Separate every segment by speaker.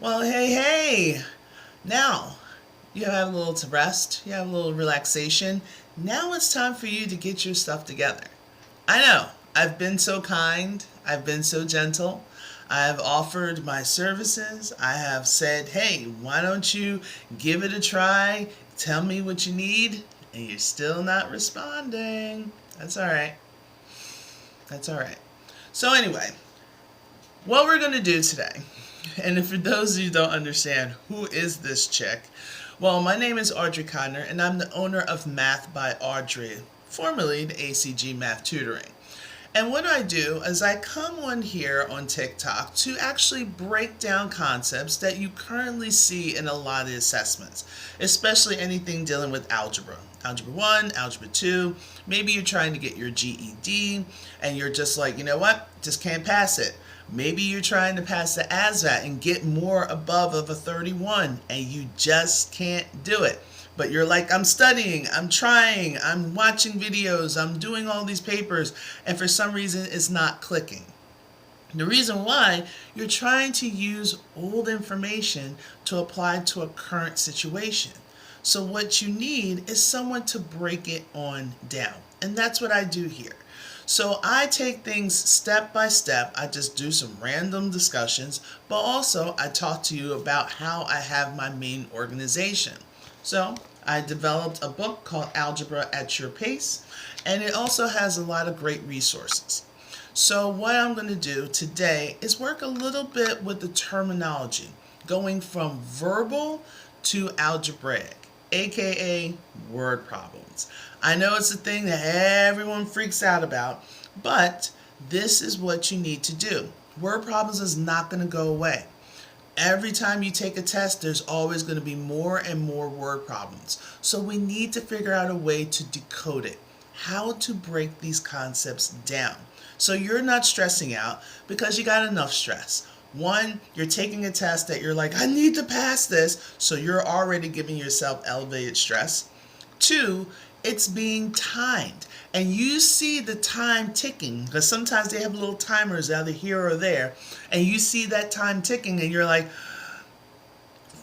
Speaker 1: Well, hey. Now, you have a little to rest, you have a little relaxation. Now it's time for you to get your stuff together. I know, I've been so kind, I've been so gentle. I have offered my services. I have said, hey, why don't you give it a try? Tell me what you need. And you're still not responding. That's all right. That's all right. So, anyway, what we're going to do today, and for those of you who don't understand, who is this chick? Well, my name is Audrey Codner, and I'm the owner of Math by Audrey, formerly the ACG Math Tutoring. And what I do is I come on here on TikTok to actually break down concepts that you currently see in a lot of assessments, especially anything dealing with algebra. Algebra 1, Algebra 2, maybe you're trying to get your GED and you're just like, you know what, just can't pass it. Maybe you're trying to pass the ASVAT and get more above of a 31 and you just can't do it. But you're like, I'm studying, I'm trying, I'm watching videos, I'm doing all these papers, and for some reason it's not clicking. The reason why, you're trying to use old information to apply to a current situation. So what you need is someone to break it on down. And that's what I do here. So I take things step by step. I just do some random discussions, but also I talk to you about how I have my main organization. So I developed a book called Algebra at Your Pace, and it also has a lot of great resources. So what I'm going to do today is work a little bit with the terminology, going from verbal to algebraic, aka word problems. I know it's a thing that everyone freaks out about, but this is what you need to do. Word problems is not going to go away. Every time you take a test, there's always going to be more and more word problems. So we need to figure out a way to decode it, how to break these concepts down. So you're not stressing out because you got enough stress. One, you're taking a test that you're like, I need to pass this, so you're already giving yourself elevated stress. Two, it's being timed. And you see the time ticking, because sometimes they have little timers either here or there, and you see that time ticking and you're like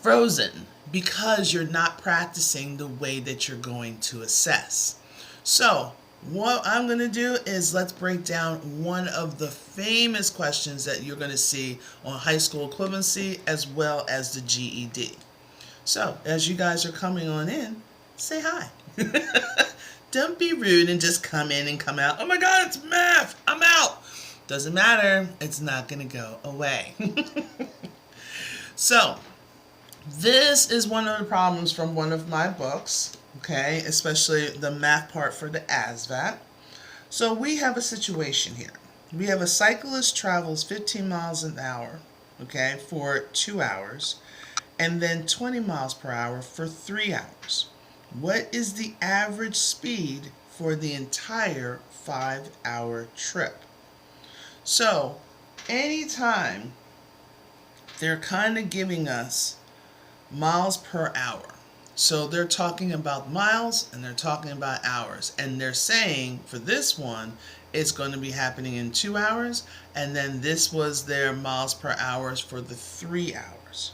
Speaker 1: frozen because you're not practicing the way that you're going to assess. So what I'm going to do is let's break down one of the famous questions that you're going to see on high school equivalency as well as the GED. So as you guys are coming on in, say hi. Don't be rude and just come in and come out. Oh my God, it's math. I'm out. Doesn't matter. It's not going to go away. So, this is one of the problems from one of my books, okay, especially the math part for the ASVAT. So, we have a situation here. We have a cyclist travels 15 miles an hour, okay, for 2 hours, and then 20 miles per hour for 3 hours. What is the average speed for the entire 5-hour trip? So, anytime they're kind of giving us miles per hour. So they're talking about miles and they're talking about hours. And they're saying for this one, it's going to be happening in 2 hours. And then this was their miles per hour for the 3 hours.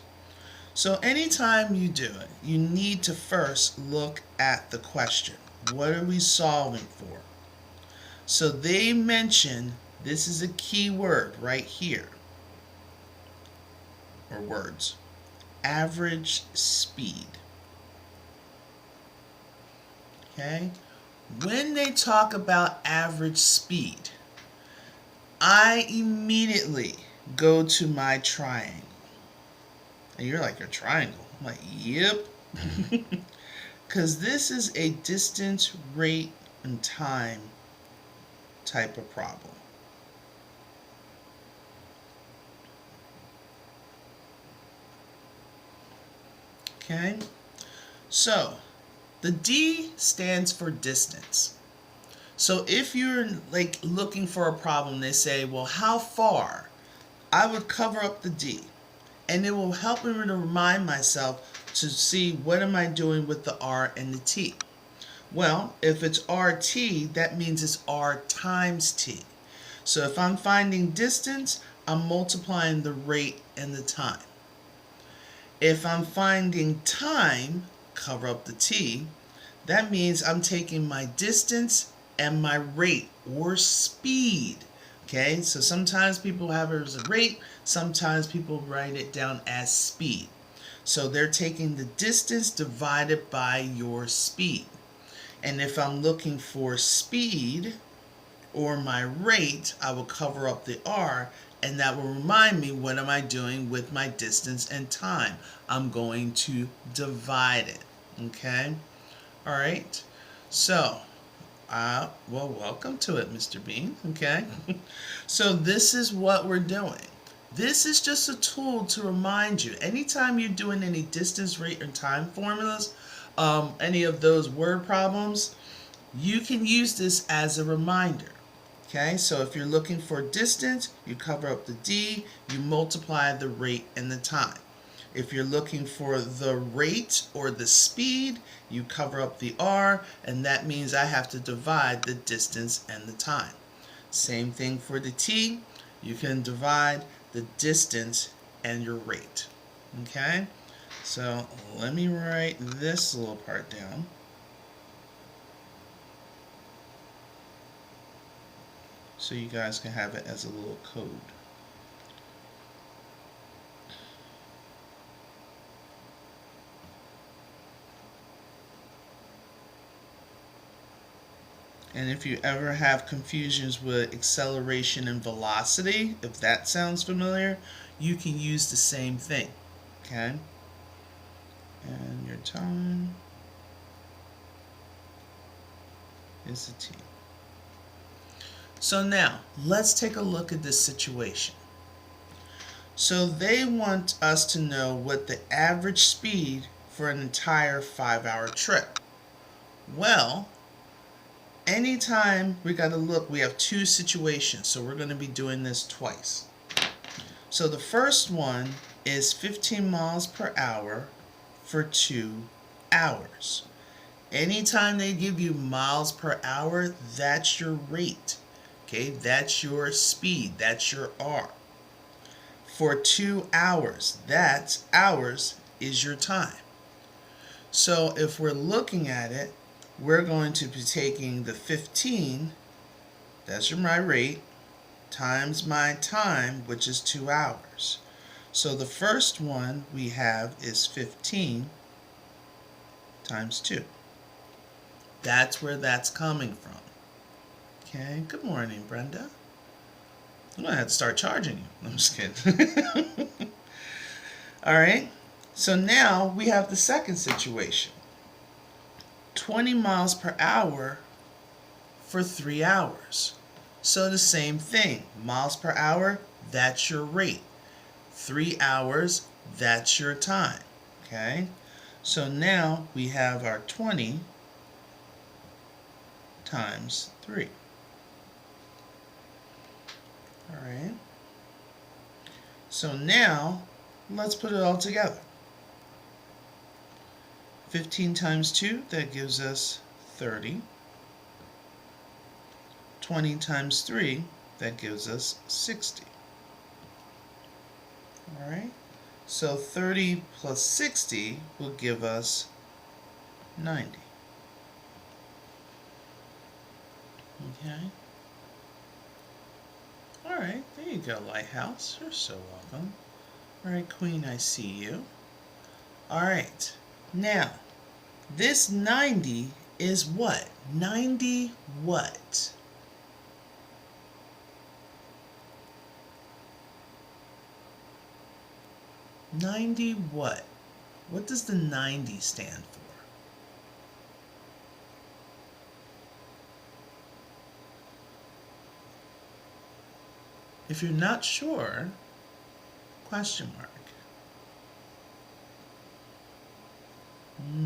Speaker 1: So anytime you do it, you need to first look at the question. What are we solving for? So they mention, this is a key word right here, or words, average speed. Okay? When they talk about average speed, I immediately go to my triangle. And you're like, your triangle? I'm like, yep. Because this is a distance, rate, and time type of problem. Okay? So, the D stands for distance. So if you're like looking for a problem, they say, well, how far? I would cover up the D. And it will help me to remind myself to see what am I doing with the R and the T. Well, if it's RT, that means it's R times T. So if I'm finding distance, I'm multiplying the rate and the time. If I'm finding time, cover up the T, that means I'm taking my distance and my rate or speed. Okay, so sometimes people have it as a rate, sometimes people write it down as speed. So they're taking the distance divided by your speed. And if I'm looking for speed or my rate, I will cover up the R, and that will remind me what am I doing with my distance and time. I'm going to divide it. Okay? All right. So, well, welcome to it, Mr. Bean. Okay. So this is what we're doing. This is just a tool to remind you. Anytime you're doing any distance, rate, and time formulas, any of those word problems, you can use this as a reminder. Okay, so if you're looking for distance, you cover up the D, you multiply the rate and the time. If you're looking for the rate or the speed, you cover up the R, and that means I have to divide the distance and the time. Same thing for the T, you can divide the distance and your rate. Okay, so let me write this little part down. So you guys can have it as a little code. And if you ever have confusions with acceleration and velocity, if that sounds familiar, you can use the same thing. Okay? And your time is the T. So now, let's take a look at this situation. So they want us to know what the average speed for an entire 5-hour trip. Well, anytime we got to look, we have two situations, so we're going to be doing this twice. So the first one is 15 miles per hour for 2 hours. Anytime they give you miles per hour, that's your rate. Okay, that's your speed, that's your R. For 2 hours, that's hours is your time. So if we're looking at it, we're going to be taking the 15, that's my rate, times my time, which is 2 hours. So the first one we have is 15 times 2. That's where that's coming from. Okay, good morning, Brenda. I'm going to have to start charging you. I'm just kidding. All right, so now we have the second situation. 20 miles per hour for 3 hours. So the same thing, miles per hour, that's your rate. 3 hours, that's your time. Okay, so now we have our 20 times 3. All right, so now let's put it all together. 15 times 2, that gives us 30. 20 times 3, that gives us 60. All right, so 30 plus 60 will give us 90. Okay. All right, there you go, Lighthouse. You're so welcome. All right, Queen, I see you. All right, now, this 90 is what? 90 what? $90 what? What does the 90 stand for? If you're not sure, question mark.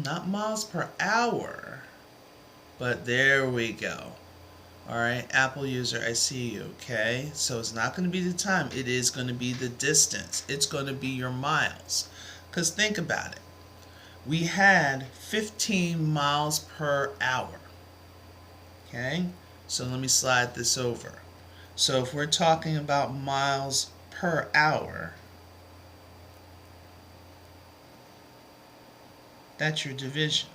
Speaker 1: Not miles per hour, but there we go. All right, Apple user, I see you, okay? So it's not going to be the time. It is going to be the distance. It's going to be your miles. Because think about it. We had 15 miles per hour, okay? So let me slide this over. So if we're talking about miles per hour, That's your division.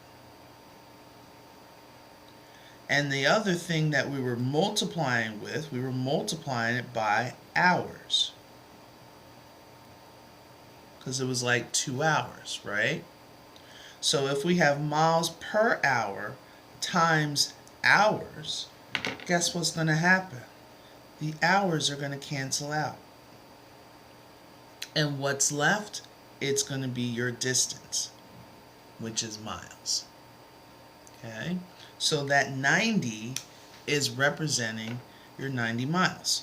Speaker 1: And the other thing that we were multiplying with, we were multiplying it by hours. Because it was like 2 hours, right? So if we have miles per hour times hours, guess what's going to happen? The hours are going to cancel out. And what's left? It's going to be your distance, which is miles. Okay? So that 90 is representing your 90 miles.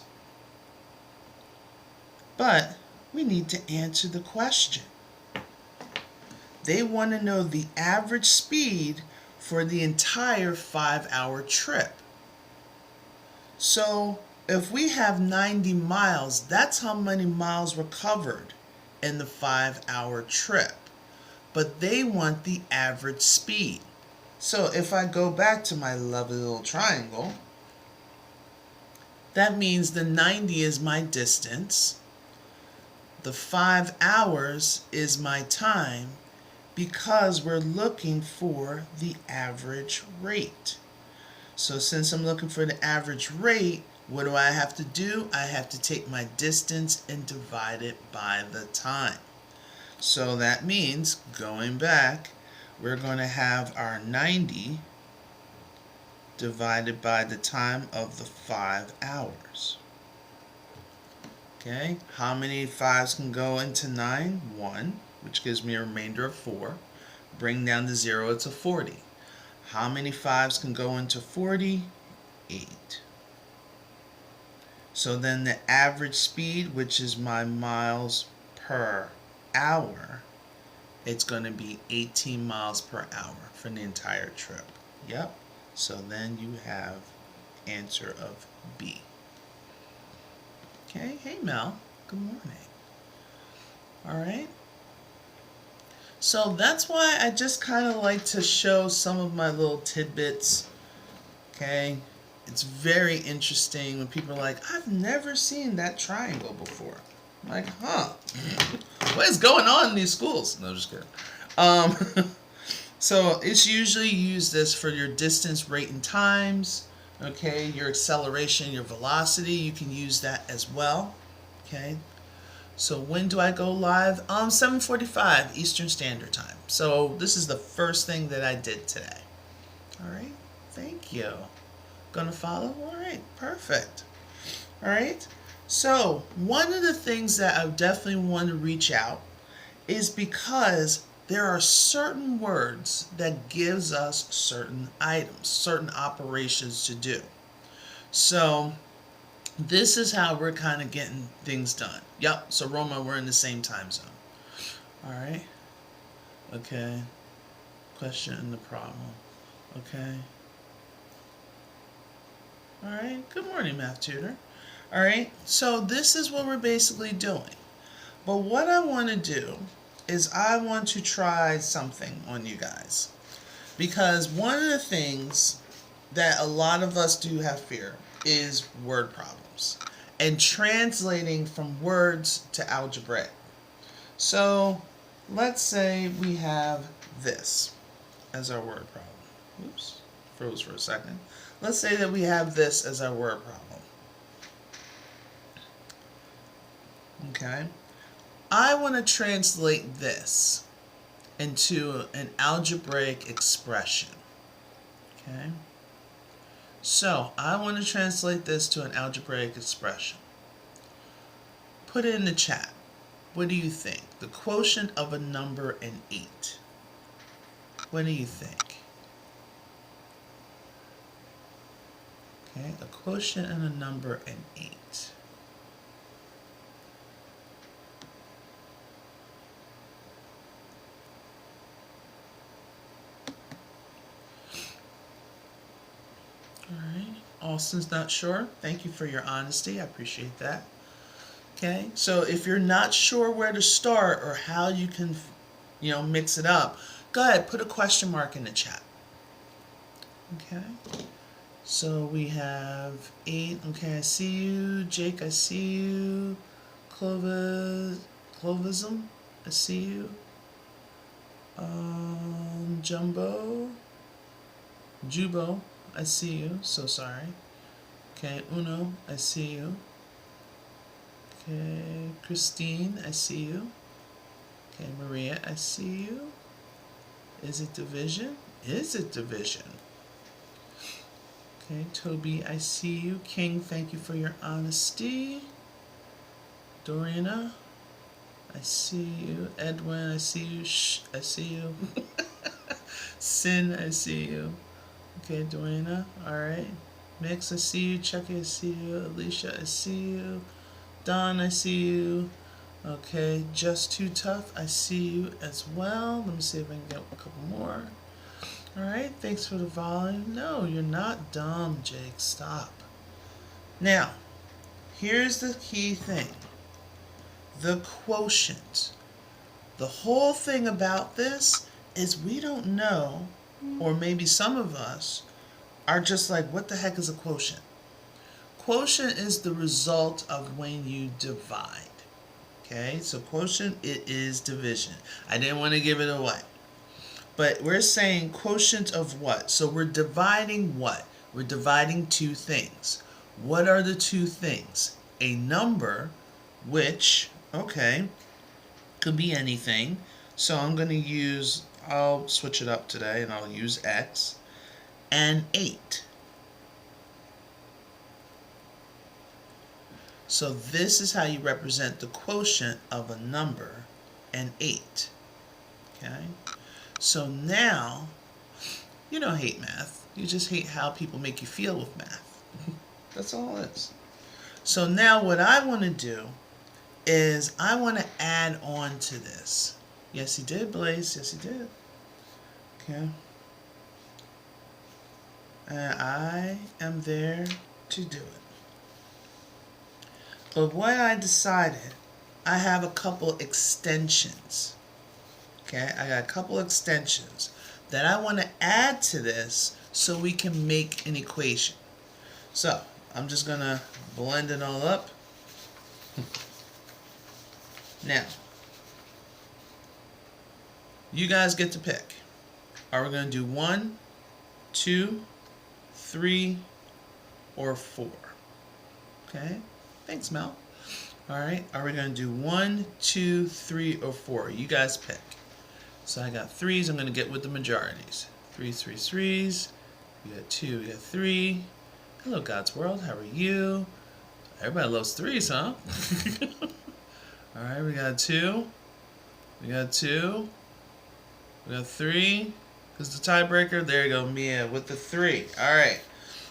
Speaker 1: But we need to answer the question. They want to know the average speed for the entire 5-hour trip. So if we have 90 miles, that's how many miles were covered in the 5-hour trip. But they want the average speed. So if I go back to my lovely little triangle, that means the 90 is my distance, the 5 hours is my time, because we're looking for the average rate. So since I'm looking for the average rate, what do I have to do? I have to take my distance and divide it by the time. So that means, going back, we're going to have our 90 divided by the time of the 5 hours. Okay, how many 5s can go into 9? 1, which gives me a remainder of 4. Bring down the 0, it's a 40. How many 5s can go into 40? 8. So then the average speed, which is my miles per hour, it's going to be 18 miles per hour for the entire trip. Yep. So then you have answer of B. Okay. Hey, Mel. Good morning. All right. So that's why I just kind of like to show some of my little tidbits. Okay. It's very interesting when people are like, I've never seen that triangle before. I'm like, huh. What is going on in these schools? No, just kidding. So it's usually used as for your distance, rate, and times. Okay, your acceleration, your velocity, you can use that as well. Okay. So when do I go live? 7:45 Eastern Standard Time. So this is the first thing that I did today. All right. Thank you. Gonna follow? All right. Perfect. All right. So one of the things that I definitely want to reach out is because there are certain words that gives us certain items, certain operations to do. So this is how we're kind of getting things done. Yep. So Roma, we're in the same time zone. All right. Okay. Question and the problem. Okay. All right. Good morning, math tutor. All right. So this is what we're basically doing. But what I want to do is I want to try something on you guys. Because one of the things that a lot of us do have fear is word problems and translating from words to algebraic. So let's say we have this as our word problem. Oops, froze for a second. Let's say that we have this as our word problem. Okay. I want to translate this into an algebraic expression. Okay. So I want to translate this to an algebraic expression. Put it in the chat. What do you think? The quotient of a number and 8. What do you think? Okay, a quotient and a number and 8. Alright, Austin's not sure. Thank you for your honesty. I appreciate that. Okay, so if you're not sure where to start or how you can, mix it up, go ahead, put a question mark in the chat. Okay, so we have 8. Okay, I see you. Jake, I see you. Clovism, I see you. Jumbo, Jubo, I see you. So sorry. Okay, Uno, I see you. Okay, Christine, I see you. Okay, Maria, I see you. Is it division? Is it division? Okay, Toby, I see you. King, thank you for your honesty. Dorina, I see you. Edwin, I see you. Shh, I see you. Sin, I see you. Okay, Dorina, alright. Mix, I see you. Chucky, I see you. Alicia, I see you. Don, I see you. Okay, Just Too Tough, I see you as well. Let me see if I can get a couple more. Alright, thanks for the volume. No, you're not dumb, Jake. Stop. Now, here's the key thing. The quotient. The whole thing about this is we don't know, or maybe some of us are just like, what the heck is a quotient? Quotient is the result of when you divide. Okay, so quotient, it is division. I didn't want to give it away. But we're saying quotient of what? So we're dividing what? We're dividing two things. What are the two things? A number, which, okay, could be anything. So I'm going to use, I'll switch it up today and I'll use X, and 8. So this is how you represent the quotient of a number, and 8. Okay? So now, you don't hate math. You just hate how people make you feel with math. That's all it is. So now what I want to do is I want to add on to this. Yes, he did, Blaze. Yes, he did. Okay. And I am there to do it. But what I decided, I have a couple extensions. Okay, I got a couple extensions that I want to add to this so we can make an equation. So, I'm just going to blend it all up. Now, you guys get to pick. Are we going to do 1, 2, 3, or 4? Okay, thanks, Mel. Alright, are we going to do 1, 2, 3, or 4? You guys pick. So I got 3s, I'm going to get with the majorities. 3s, 3s, 3s. We got 2, we got 3. Hello, God's World, how are you? Everybody loves 3s, huh? Alright, we got 2. We got 2. We got 3. Who's the tiebreaker? There you go, Mia, with the 3. Alright,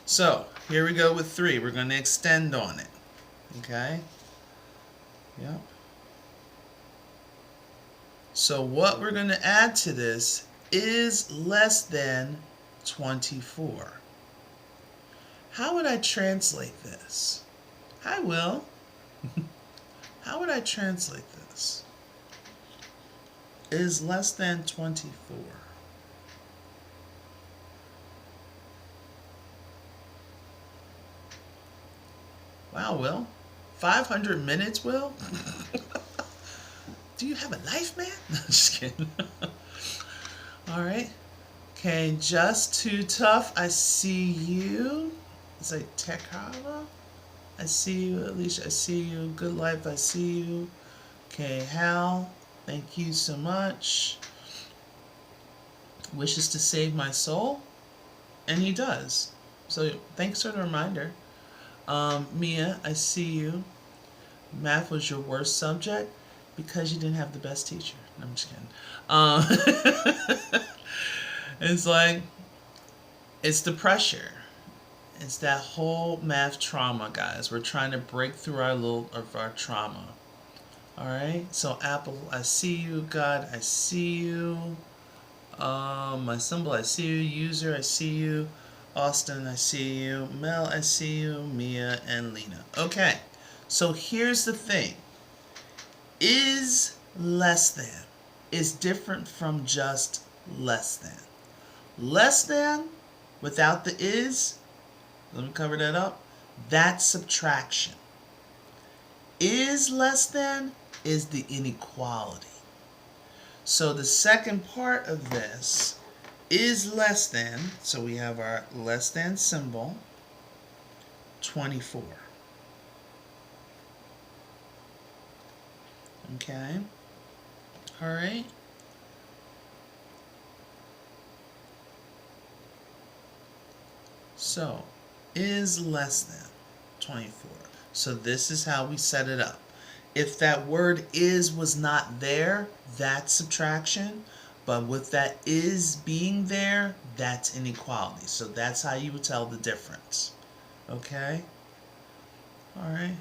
Speaker 1: so here we go with 3. We're going to extend on it. Okay? Yep. So what we're going to add to this is less than 24. How would I translate this? Hi, Will. How would I translate this? Is less than 24. Wow, Will. 500 minutes, Will? Do you have a life, man? No, just kidding. Alright. Okay, Just Too Tough. I see you. It's like Tekala. I see you, Alicia. I see you. Good Life. I see you. Okay, Hal. Thank you so much. Wishes to save my soul. And he does. So thanks for the reminder. Mia, I see you. Math was your worst subject because you didn't have the best teacher. No, I'm just kidding. It's like, it's the pressure. It's that whole math trauma, guys. We're trying to break through our trauma. Alright, so Apple, I see you. God, I see you. My symbol, I see you. User, I see you. Austin, I see you. Mel, I see you. Mia, and Lena. Okay, so here's the thing. Is less than is different from just less than. Less than, without the is, let me cover that up, that's subtraction. Is less than is the inequality. So the second part of this is less than, so we have our less than symbol, 24. Okay? All right? So, is less than 24. So this is how we set it up. If that word is was not there, that's subtraction. But with that is being there, that's inequality. So that's how you would tell the difference. Okay? All right.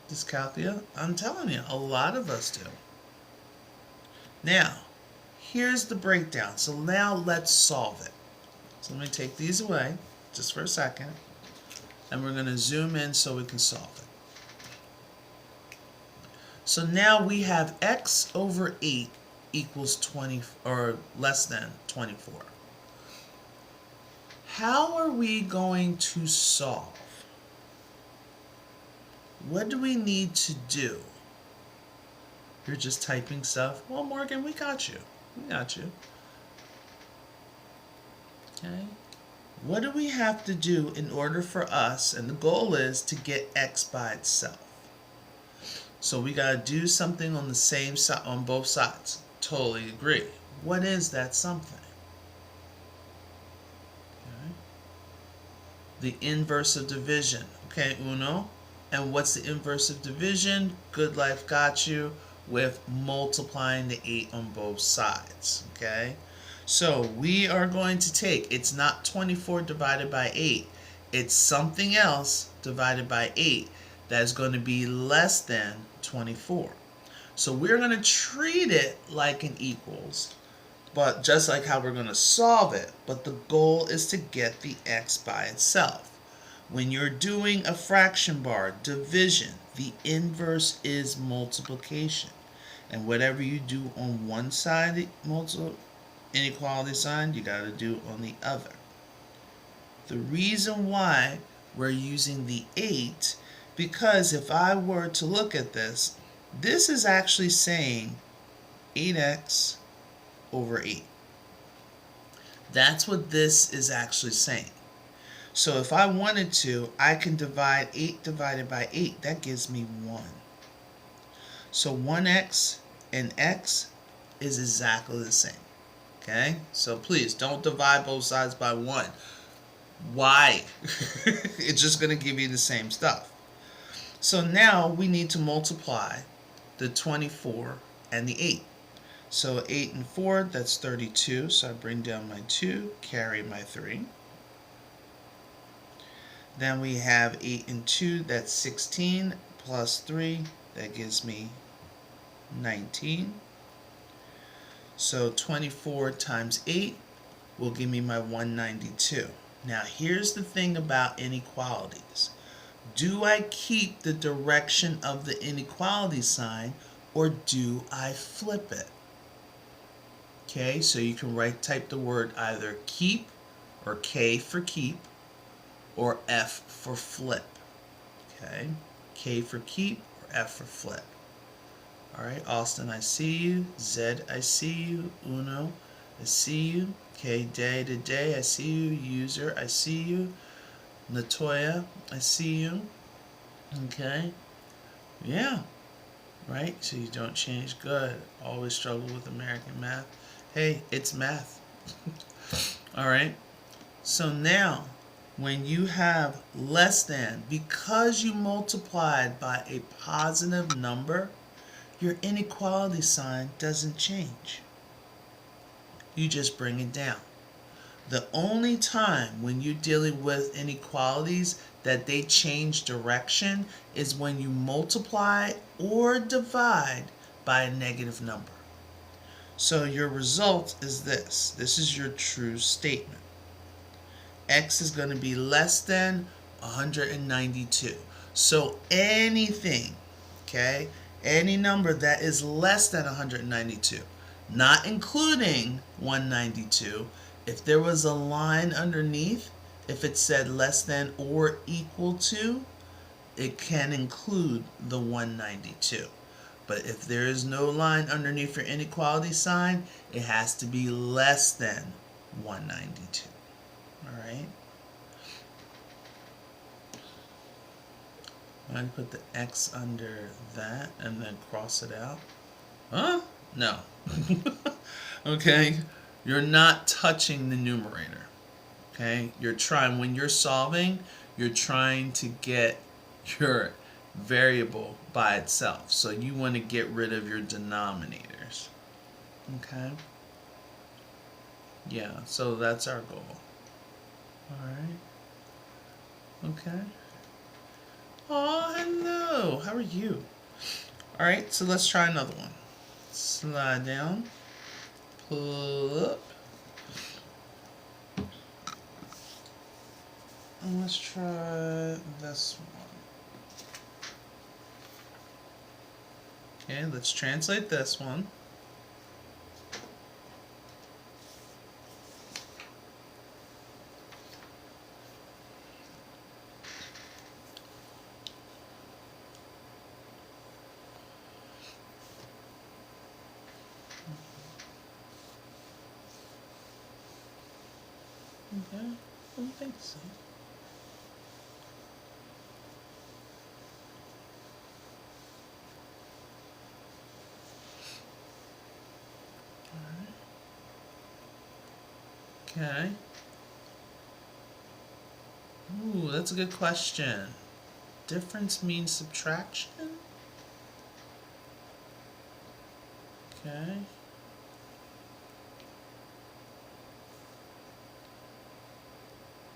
Speaker 1: Dyscalculia, I'm telling you, a lot of us do. Now, here's the breakdown. So now let's solve it. So let me take these away just for a second. And we're going to zoom in so we can solve it. So now we have x over 8 equals 20 or less than 24. How are we going to solve? What do we need to do? You're just typing stuff. Well, Morgan, we got you. We got you. Okay. What do we have to do in order for us, and the goal is to get x by itself. So we got to do something on the same side, on both sides. Totally agree. What is that something? Okay. The inverse of division. Okay, uno. And what's the inverse of division? Good life got you with multiplying the 8 on both sides. Okay. So we are going to take, it's not 24 divided by 8. It's something else divided by 8 that is going to be less than 24. So we're going to treat it like an equals, but just like how we're going to solve it. But the goal is to get the x by itself. When you're doing a fraction bar, division, the inverse is multiplication. And whatever you do on one side, inequality sign, you got to do on the other. The reason why we're using the 8, because if I were to look at this, this is actually saying 8x over 8. That's what this is actually saying. So if I wanted to, I can divide 8 divided by 8. That gives me 1. So 1x and x is exactly the same. Okay? So please don't divide both sides by 1. Why? It's just going to give you the same stuff. So now we need to multiply the 24 and the 8. So 8 and 4, that's 32. So I bring down my 2, carry my 3. Then we have 8 and 2, that's 16, plus 3, that gives me 19. So 24 times 8 will give me my 192. Now here's the thing about inequalities. Do I keep the direction of the inequality sign, or do I flip it? Okay, so you can type the word either keep, or K for keep, or F for flip. Okay, K for keep, or F for flip. Alright, Austin, I see you. Zed, I see you. Uno, I see you. Okay, day to day, I see you. User, I see you. Latoya, I see you. Okay, yeah, right, so you don't change. Good. Always struggle with American math. Hey, it's math. Alright, so now when you have less than, because you multiplied by a positive number, your inequality sign doesn't change. You just bring it down. The only time when you're dealing with inequalities that they change direction is when you multiply or divide by a negative number. So your result is this. This is your true statement. X is going to be less than 192. So anything, okay, any number that is less than 192, not including 192, if there was a line underneath, if it said less than or equal to, it can include the 192. But if there is no line underneath your inequality sign, it has to be less than 192. All right? I'm going to put the x under that and then cross it out. Huh? No. Okay? You're not touching the numerator. Okay? You're trying, when you're solving, you're trying to get your variable by itself. So you want to get rid of your denominators. Okay? Yeah, so that's our goal. Alright. Okay. Oh, hello. How are you? Alright, so let's try another one. Slide down. Pull up. And let's try this one. Okay, let's translate this one. Okay, I don't think so. Okay. Ooh, that's a good question. Difference means subtraction? Okay.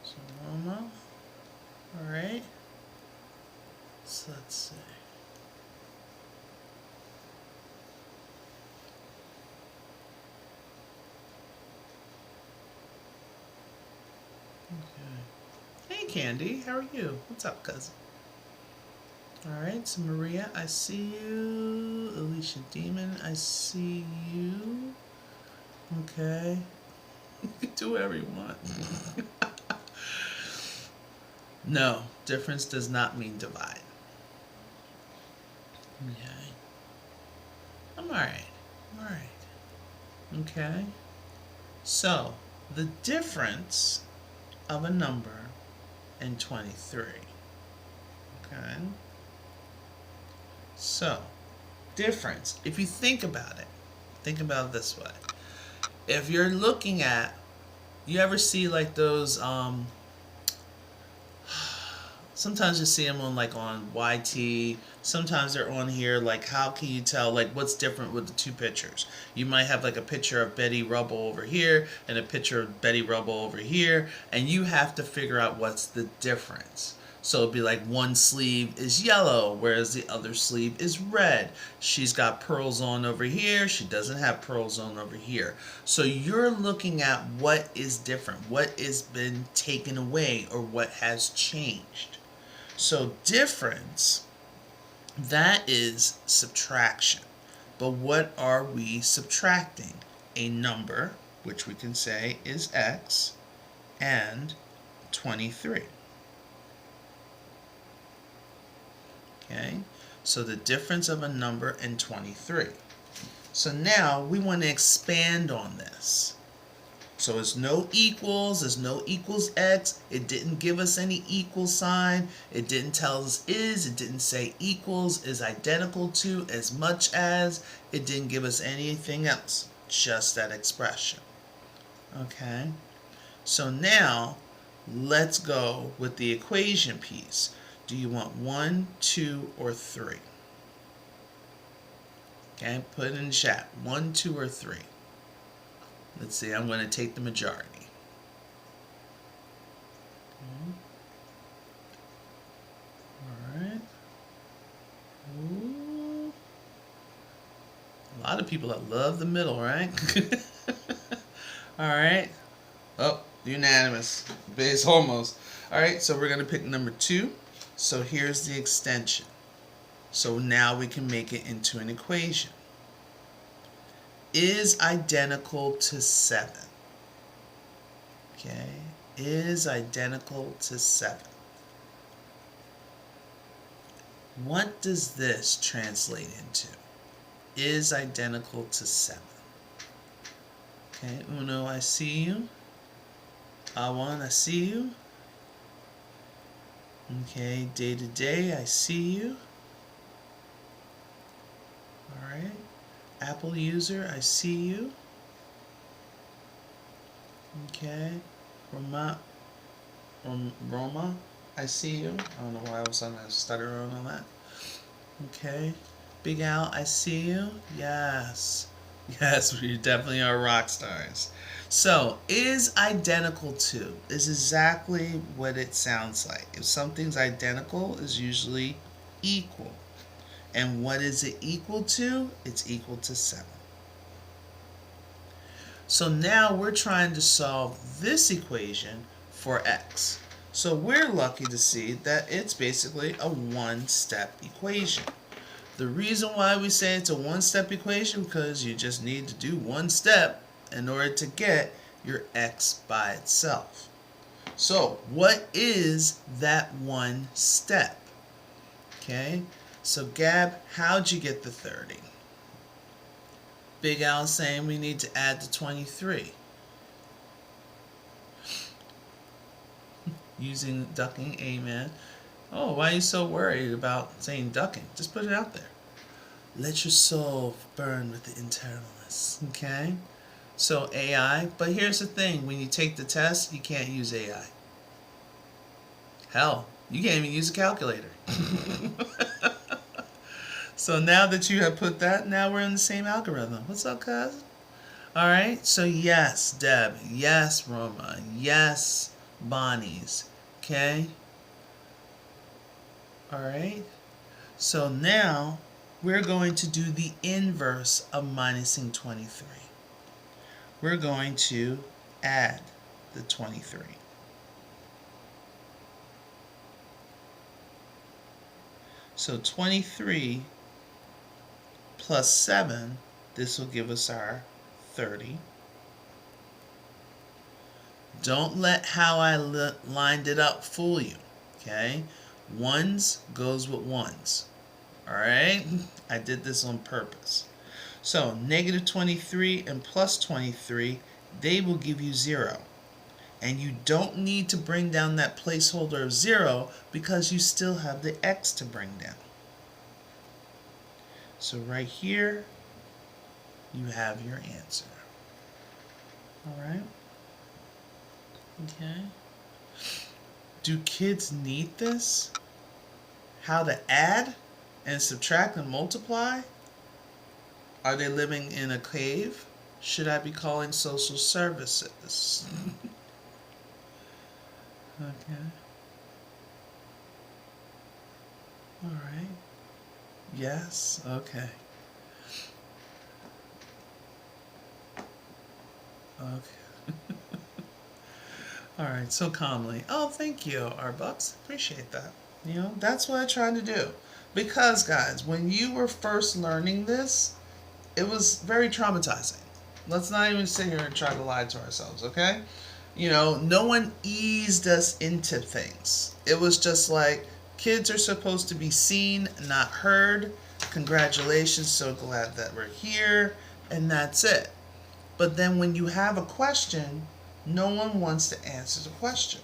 Speaker 1: So, Roma. Alright. So let's see. Okay. Hey Candy, how are you? What's up, cousin? Alright, so Maria, I see you. Alicia Demon, I see you. Okay. You can do whatever you want. No, difference does not mean divide. Okay. I'm alright. I'm alright. Okay. So, the difference of a number and 23. Okay? So, difference. If you think about it this way. If you're looking at, you ever see like those, sometimes you see them on like on YT, sometimes they're on here, like how can you tell like what's different with the two pictures? You might have like a picture of Betty Rubble over here and a picture of Betty Rubble over here, and you have to figure out what's the difference. So it'd be like one sleeve is yellow, whereas the other sleeve is red. She's got pearls on over here. She doesn't have pearls on over here. So you're looking at what is different, what has been taken away, or what has changed. So difference, that is subtraction. But what are we subtracting? A number, which we can say is x, and 23. Okay, so the difference of a number and 23. So now we want to expand on this. So there's no equals, there's no equals x. It didn't give us any equal sign. It didn't tell us is. It didn't say equals is identical to, as much as. It didn't give us anything else, just that expression. Okay, so now let's go with the equation piece. Do you want 1, 2, or 3? Okay, put it in the chat. 1, 2, or 3. Let's see, I'm going to take the majority. Alright. A lot of people that love the middle, right? Alright. Oh, unanimous. Base almost. Alright, so we're going to pick number 2. So here's the extension. So now we can make it into an equation. Is identical to 7. Okay, is identical to 7. What does this translate into? is identical to 7. Okay, uno, I see you. Awan, I see you. Okay, day to day, I see you. Alright. Apple user, I see you. Okay. Roma, I see you. I don't know why I was on a stutter on that. Okay. Big Al, I see you. Yes. Yes, we definitely are rock stars. So, is identical to is exactly what it sounds like. If something's identical, is usually equal. And what is it equal to? It's equal to 7. So now we're trying to solve this equation for x. So we're lucky to see that it's basically a one-step equation. The reason why we say it's a one-step equation because you just need to do one step in order to get your x by itself. So what is that one step? Okay, so Gab, how'd you get the 30? Big Al is saying we need to add the 23. Using ducking, amen. Oh, why are you so worried about saying ducking? Just put it out there. Let your soul burn with the internalness. Okay? So AI, but here's the thing. When you take the test, you can't use AI. Hell, you can't even use a calculator. So now that you have put that, now we're in the same algorithm. What's up, cuz? All right. So yes, Deb. Yes, Roma. Yes, Bonnie's. Okay. All right. So now we're going to do the inverse of minusing 23. We're going to add the 23. So 23 plus 7, this will give us our 30. Don't let how I lined it up fool you, okay? Ones goes with ones, all right? I did this on purpose. So negative 23 and plus 23, they will give you 0. And you don't need to bring down that placeholder of 0 because you still have the x to bring down. So right here, you have your answer. All right? Okay. Do kids need this? How to add and subtract and multiply? Are they living in a cave? Should I be calling social services? Okay. All right. Yes. Okay. Okay. All right. So calmly. Oh, thank you, Arbucks. Appreciate that. You know, that's what I tried to do. Because, guys, when you were first learning this, it was very traumatizing. Let's not even sit here and try to lie to ourselves, okay? You know, no one eased us into things. It was just like, kids are supposed to be seen, not heard. Congratulations, so glad that we're here, and that's it. But then when you have a question, no one wants to answer the question,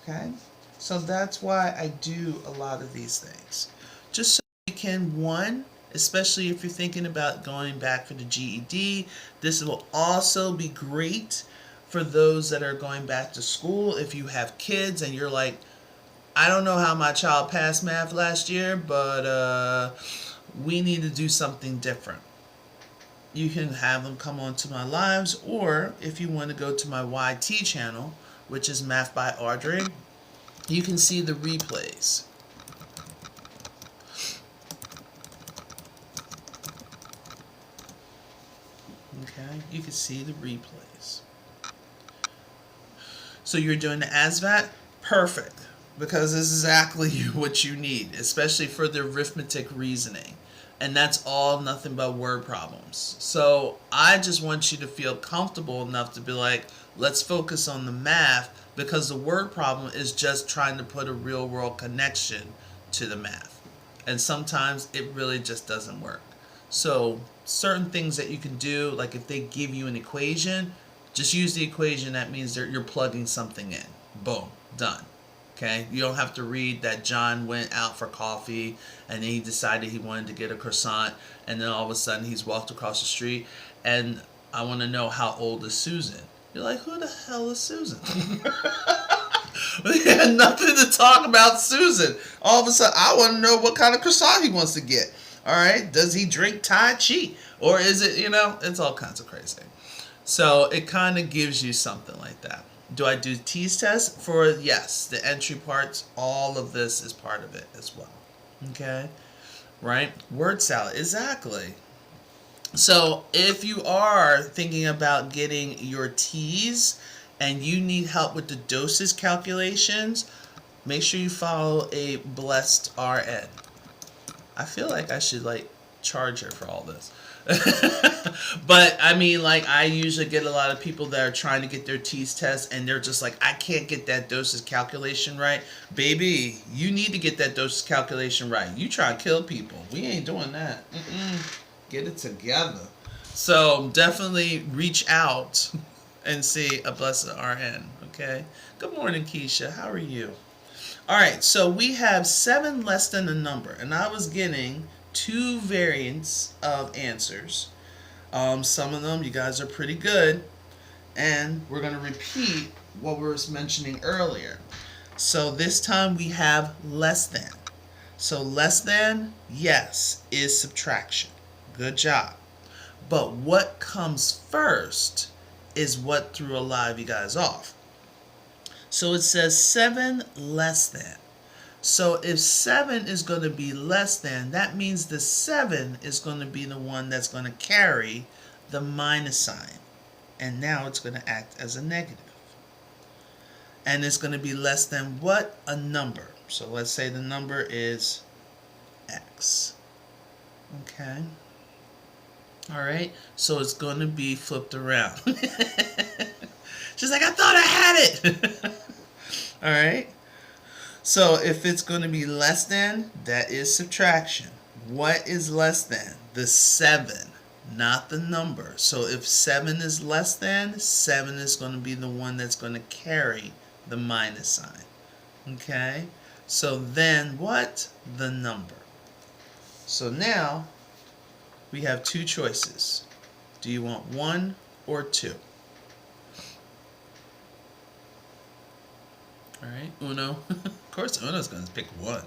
Speaker 1: okay? So that's why I do a lot of these things. Just so you can, one, especially if you're thinking about going back for the GED, this will also be great for those that are going back to school. If you have kids and you're like, I don't know how my child passed math last year, but we need to do something different. You can have them come onto my lives, or if you want to go to my YT channel, which is Math by Audrey, you can see the replays. Okay, you can see the replays. So you're doing the ASVAT? Perfect, because this is exactly what you need, especially for the arithmetic reasoning. And that's all nothing but word problems. So I just want you to feel comfortable enough to be like, let's focus on the math, because the word problem is just trying to put a real world connection to the math. And sometimes it really just doesn't work. So certain things that you can do, like if they give you an equation, just use the equation. That means you're plugging something in. Boom, done. Okay, you don't have to read that John went out for coffee and then he decided he wanted to get a croissant, and then all of a sudden he's walked across the street and I want to know how old is Susan. You're like, who the hell is Susan? We had nothing to talk about Susan. All of a sudden, I want to know what kind of croissant he wants to get. All right, does he drink Tai Chi, or is it, it's all kinds of crazy. So it kind of gives you something like that. Do I do tease test for? Yes, the entry parts, all of this is part of it as well. Okay, right? Word salad, exactly. So if you are thinking about getting your T's and you need help with the doses calculations, make sure you follow a blessed RN. I feel like I should charge her for all this. But I mean, I usually get a lot of people that are trying to get their T's test and they're just like, I can't get that doses calculation right. Baby, you need to get that doses calculation right. You try to kill people. We ain't doing that. Get it together. So definitely reach out and see a blessed RN. Okay. Good morning, Keisha. How are you? All right. So we have 7 less than a number, and I was getting 2 variants of answers. Some of them you guys are pretty good, and we're gonna repeat what we were mentioning earlier. So this time we have less than. So less than, yes, is subtraction. Good job. But what comes first is what threw a lot of you guys off. So it says 7 less than. So if 7 is going to be less than, that means the 7 is going to be the one that's going to carry the minus sign. And now it's going to act as a negative. And it's going to be less than what? A number. So let's say the number is x. Okay. All right. So it's going to be flipped around. She's like, I thought I had it. All right. So if it's going to be less than, that is subtraction. What is less than? The 7, not the number. So if 7 is less than, 7 is going to be the one that's going to carry the minus sign. Okay? So then what? The number. So now we have 2 choices. Do you want 1 or 2? All right, Uno. Of course, Uno's going to pick 1.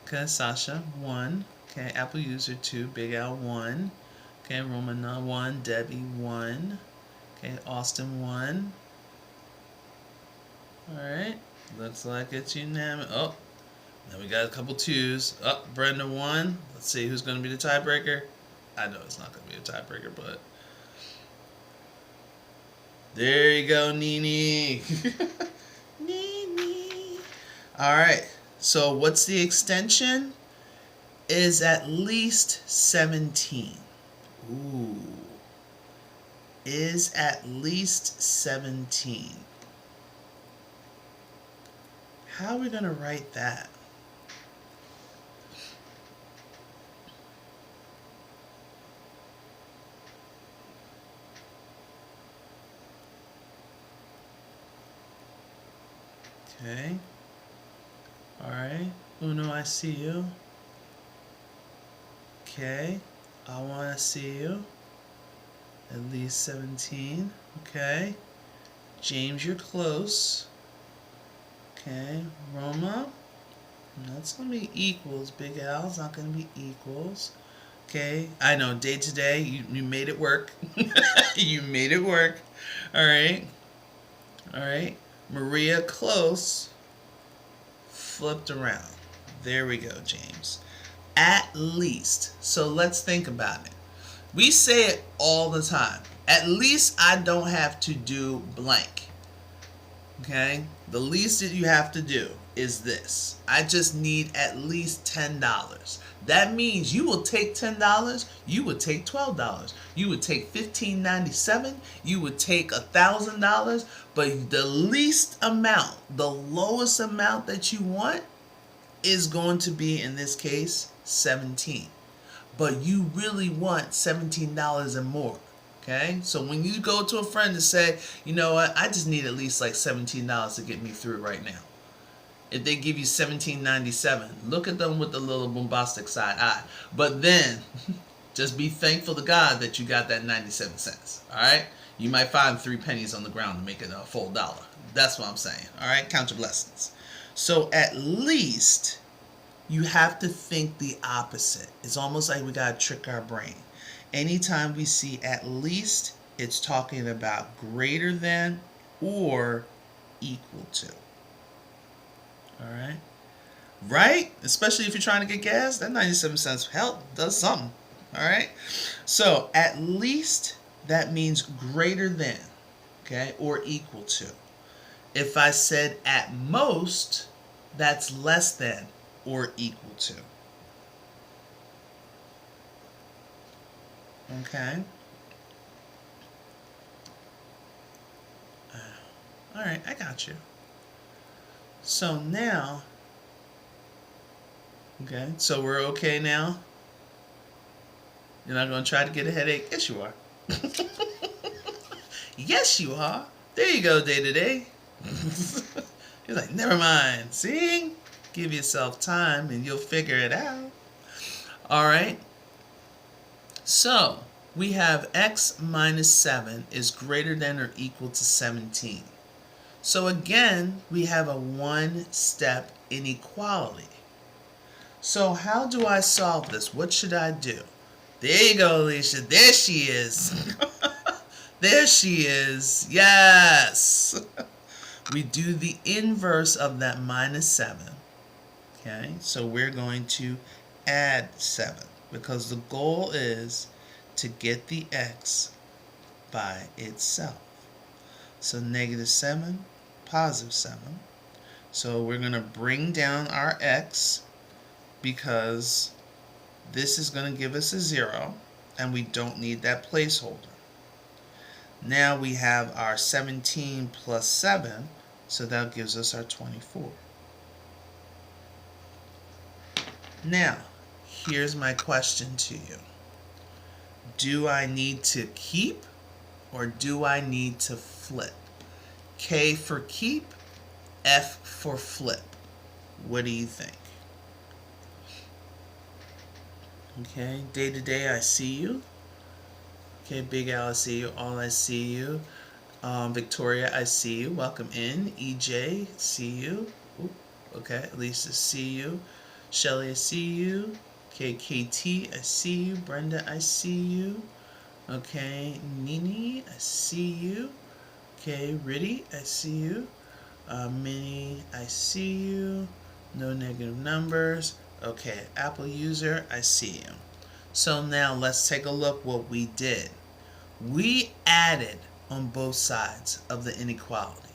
Speaker 1: Okay, Sasha, 1. Okay, Apple user 2. Big Al, 1. Okay, Romana, 1. Debbie, 1. Okay, Austin, 1. All right, looks like it's unanimous. Oh, now we got a couple 2s. Oh, Brenda, 1. Let's see who's going to be the tiebreaker. I know it's not going to be a tiebreaker, but there you go, Nene. All right, so what's the extension? Is at least 17. Ooh. Is at least 17. How are we going to write that? Okay. All right. Uno, I see you. Okay. I want to see you. At least 17. Okay. James, you're close. Okay. Roma. That's going to be equals. Big Al's not going to be equals. Okay. I know. Day to day, you made it work. You made it work. All right. All right. Maria, close. Flipped around. There we go, James. At least. So let's think about it. We say it all the time. At least I don't have to do blank. Okay? The least that you have to do is this. I just need at least $10. That means you will take $10, you would take $12, you would take $15.97, you would take $1,000, but the least amount, the lowest amount that you want is going to be, in this case, 17. but you really want $17 and more. Okay? So when you go to a friend and say, you know what, I just need at least like $17 to get me through right now. If they give you $17.97, look at them with the little bombastic side eye. But then, just be thankful to God that you got that 97 cents. All right? You might find 3 pennies on the ground to make it a full dollar. That's what I'm saying. All right? Count your blessings. So at least you have to think the opposite. It's almost like we got to trick our brain. Anytime we see at least, it's talking about greater than or equal to. All right? Right? Especially if you're trying to get gas, that 97 cents help does something. All right? So, at least that means greater than, okay, or equal to. If I said at most, that's less than or equal to. Okay? All right, I got you. So now, okay, so we're okay now? You're not going to try to get a headache? Yes, you are. Yes, you are. There you go, day to day. You're like, never mind. See? Give yourself time and you'll figure it out. All right. So, we have x minus 7 is greater than or equal to 17. So again, we have a one-step inequality. So how do I solve this? What should I do? There you go, Alicia. There she is. There she is. Yes. We do the inverse of that minus 7. Okay, so we're going to add 7 because the goal is to get the x by itself. So negative 7, positive 7. So we're going to bring down our x because this is going to give us a 0 and we don't need that placeholder. Now we have our 17 plus 7, so that gives us our 24. Now, here's my question to you. Do I need to keep or do I need to flip? K for keep, F for flip. What do you think? Okay, day to day, I see you. Okay, Big Al, I see you. All, I see you. Victoria, I see you. Welcome in. EJ, see you. Oop, okay, Lisa, see you. Shelly, I see you. Okay, KT, I see you. Brenda, I see you. Okay, Nini, I see you. Okay, Riddy, I see you. Minnie, I see you. No negative numbers. Okay, Apple user, I see you. So now let's take a look what we did. We added on both sides of the inequality.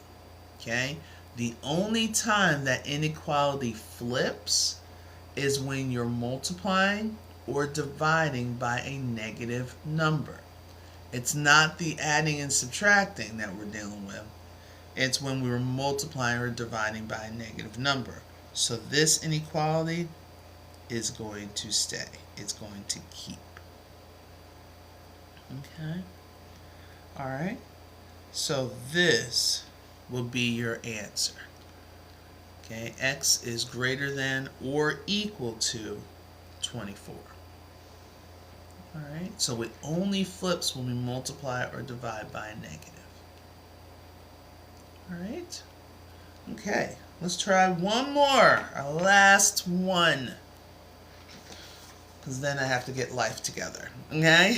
Speaker 1: Okay? The only time that inequality flips is when you're multiplying or dividing by a negative number. It's not the adding and subtracting that we're dealing with. It's when we were multiplying or dividing by a negative number. So this inequality is going to stay. It's going to keep. Okay? Alright? So this will be your answer. Okay? X is greater than or equal to 24. Alright? So it only flips when we multiply or divide by a negative. Alright? Okay. Let's try one more. Our last one. Because then I have to get life together. Okay?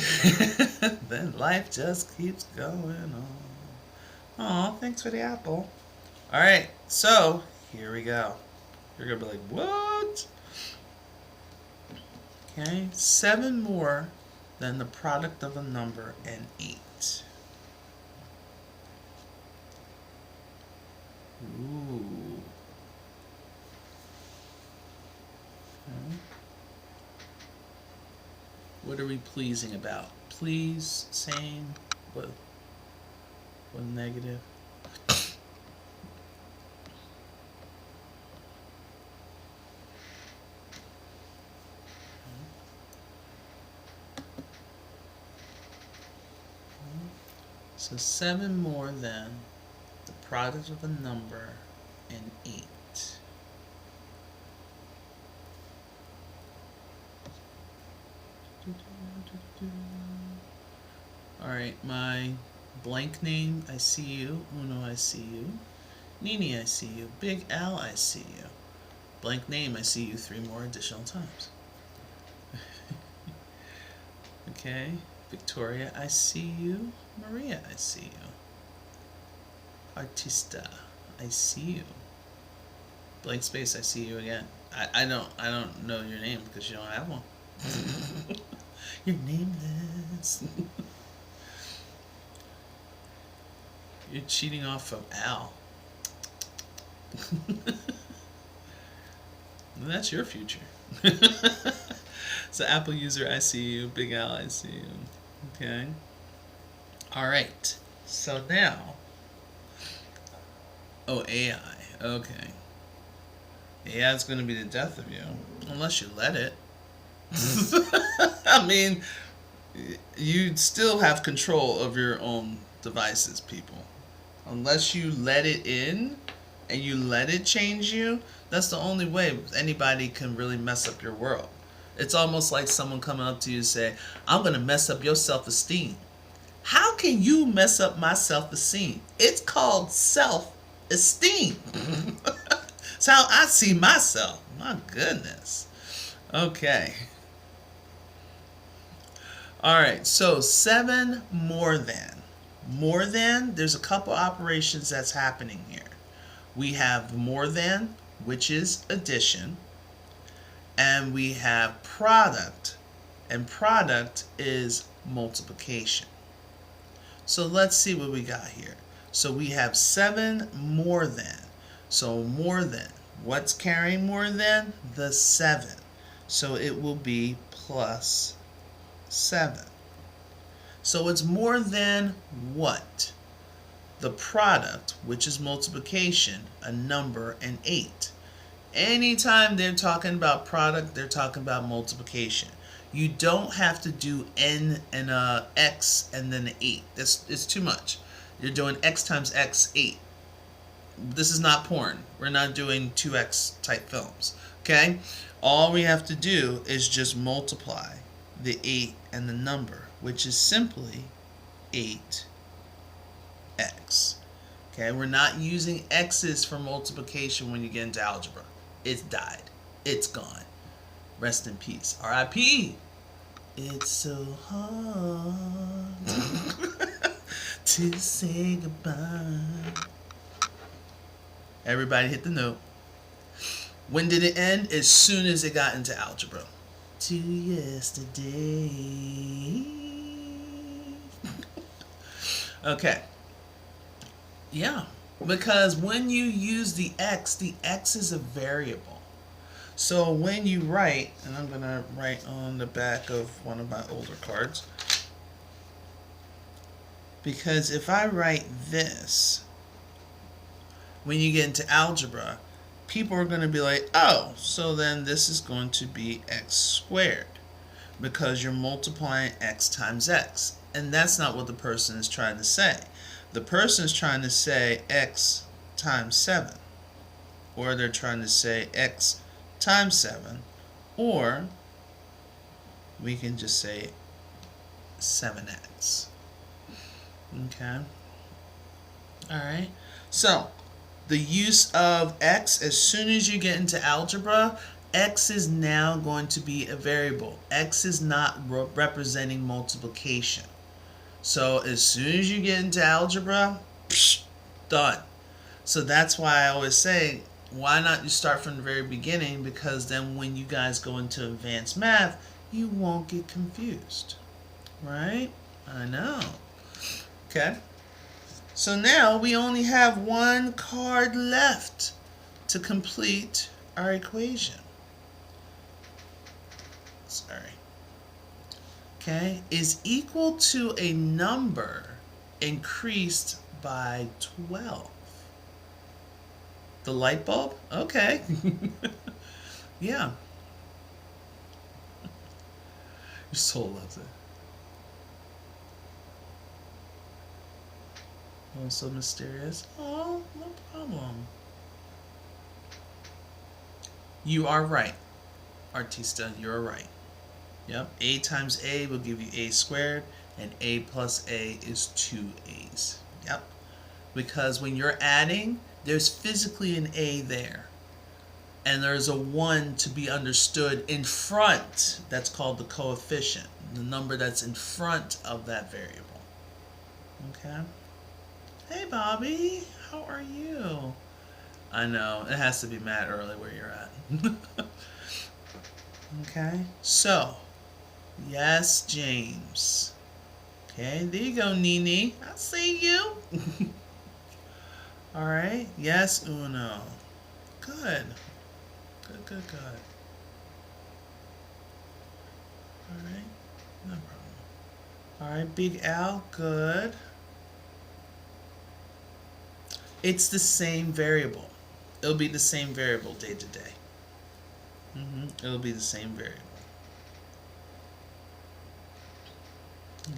Speaker 1: Then life just keeps going on. Aw, thanks for the apple. Alright, so here we go. You're going to be like, what? Okay, 7 more than the product of a number and 8. Ooh. Okay. What are we pleasing about? Please, same, what negative? So 7 more than the product of a number and 8. Alright, my blank name, I see you. Uno, I see you. Nini, I see you. Big Al, I see you. Blank name, I see you 3 more additional times. Okay, Victoria, I see you. Maria, I see you. Artista, I see you. Blank space, I see you again. I don't know your name because you don't have one. You're nameless. You're cheating off of Al. That's your future. So Apple user, I see you. Big Al, I see you. Okay. All right. So now, AI. Okay. AI is going to be the death of you unless you let it. I mean, you still have control of your own devices, people. Unless you let it in and you let it change you, that's the only way anybody can really mess up your world. It's almost like someone coming up to you and say, I'm going to mess up your self-esteem. How can you mess up my self-esteem? It's called self-esteem. It's how I see myself. My goodness. Okay. All right, so 7 more than. More than, there's a couple operations that's happening here. We have more than, which is addition, and we have product, and product is multiplication. So let's see what we got here. So we have 7 more than. So more than. What's carrying more than? The 7. So it will be plus 7. So it's more than what? The product, which is multiplication, a number, and 8. Anytime they're talking about product, they're talking about multiplication. You don't have to do n and x and then 8. It's too much. You're doing x times x, 8. This is not porn. We're not doing 2x type films. Okay? All we have to do is just multiply the 8 and the number, which is simply 8x. Okay? We're not using x's for multiplication when you get into algebra. It's died. It's gone. Rest in peace. R.I.P. It's so hard to say goodbye. Everybody hit the note. When did it end? As soon as it got into algebra. To yesterday. Okay. Yeah. Because when you use the x is a variable. So when you write, and I'm going to write on the back of one of my older cards, because if I write this, when you get into algebra, people are going to be like, oh, so then this is going to be x squared, because you're multiplying x times x. And that's not what the person is trying to say. The person is trying to say x times 7, or they're trying to say x times 7, or we can just say 7x. Okay. Alright. So, the use of x, as soon as you get into algebra, x is now going to be a variable. X is not representing multiplication. So, as soon as you get into algebra, done. So that's why I always say, why not you start from the very beginning, because then when you guys go into advanced math, you won't get confused. Right? I know. Okay. So now we only have one card left to complete our equation. Sorry. Okay. Is equal to a number increased by 12. The light bulb? Okay. Yeah. Your soul loves it. Oh, so mysterious. Oh, no problem. You are right, Artista. You're right. Yep. A times A will give you A squared, and A plus A is 2A's. Yep. Because when you're adding, there's physically an A there. And there's a 1 to be understood in front. That's called the coefficient, the number that's in front of that variable. Okay? Hey, Bobby. How are you? I know. It has to be mad early where you're at. Okay? So, yes, James. Okay, there you go, Nene. I see you. All right. Yes, Uno. Good. Good, good, good. All right. No problem. All right, Big Al. Good. It's the same variable. It'll be the same variable day to day. It'll be the same variable.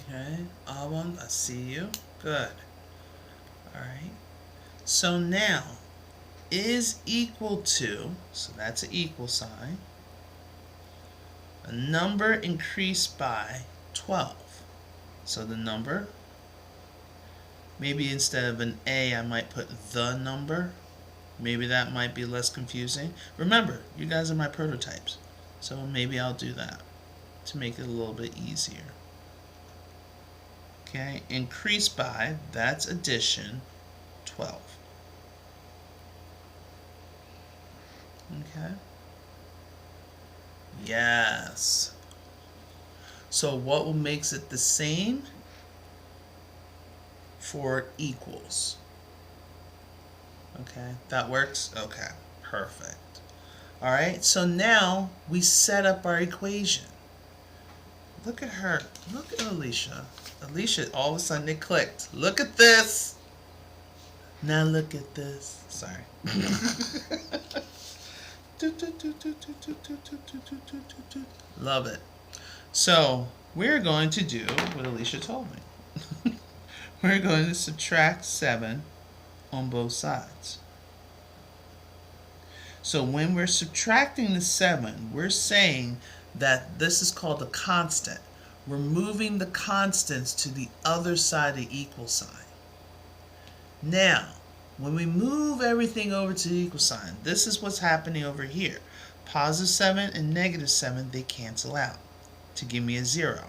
Speaker 1: Okay. Alban, I see you. Good. All right. So now, is equal to, so that's an equal sign, a number increased by 12. So the number, maybe instead of an A, I might put the number. Maybe that might be less confusing. Remember, you guys are my prototypes. So maybe I'll do that to make it a little bit easier. Okay, increase by, that's addition, 12. Okay. Yes. So what makes it the same? For equals. Okay, that works? Okay, perfect. All right, so now we set up our equation. Look at her. Look at Alicia. Alicia, all of a sudden it clicked. Look at this. Now look at this. Sorry. Love it. So we're going to do what Alicia told me. We're going to subtract 7 on both sides. So when we're subtracting the 7, we're saying that this is called a constant. We're moving the constants to the other side of the equal sign. Now, when we move everything over to the equal sign, this is what's happening over here. Positive 7 and negative 7, they cancel out to give me a 0.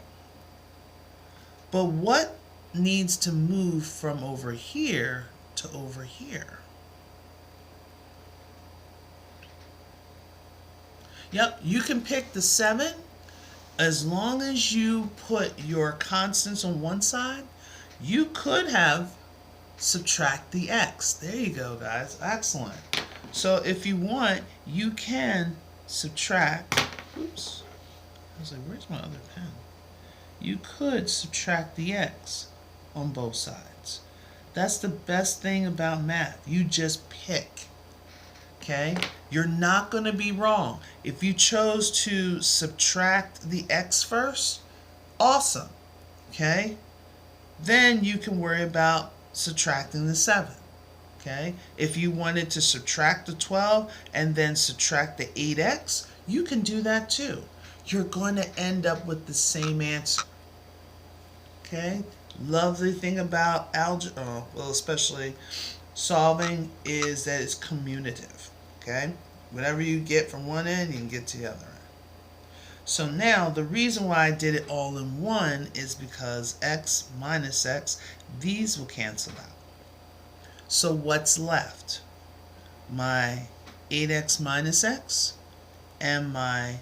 Speaker 1: But what needs to move from over here to over here? Yep, you can pick the 7 as long as you put your constants on one side. You could have subtract the x. There you go, guys. Excellent. So if you want, you can subtract. Oops. I was like, where's my other pen? You could subtract the x on both sides. That's the best thing about math. You just pick. Okay? You're not going to be wrong. If you chose to subtract the x first, awesome. Okay? Then you can worry about subtracting the 7. Okay? If you wanted to subtract the 12 and then subtract the 8x, you can do that too. You're going to end up with the same answer. Okay? Lovely thing about algebra, well, especially solving, is that it's commutative. Okay? Whatever you get from one end, you can get to the other end. So now, the reason why I did it all in one is because x minus x, these will cancel out. So what's left? My 8x minus x and my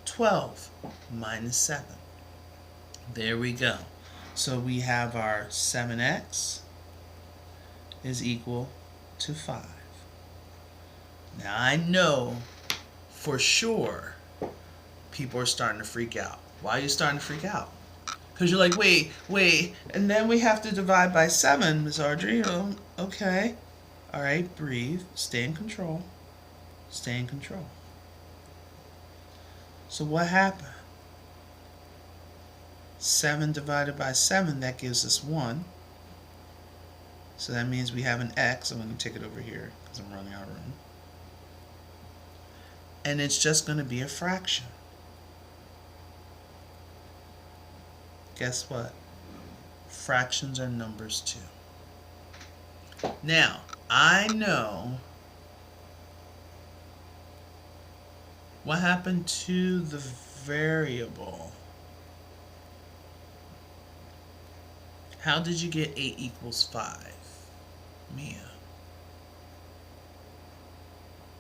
Speaker 1: 12 minus 7. There we go. So we have our 7x is equal to 5. Now I know for sure people are starting to freak out. Why are you starting to freak out? Because you're like, wait, and then we have to divide by 7, Miss Audrey. Oh, okay. All right, breathe. Stay in control. Stay in control. So what happened? 7 divided by 7, that gives us 1. So that means we have an x. I'm going to take it over here because I'm running out of room. And it's just going to be a fraction. Guess what? Fractions are numbers too. Now, I know what happened to the variable. How did you get 8 equals 5? Mia.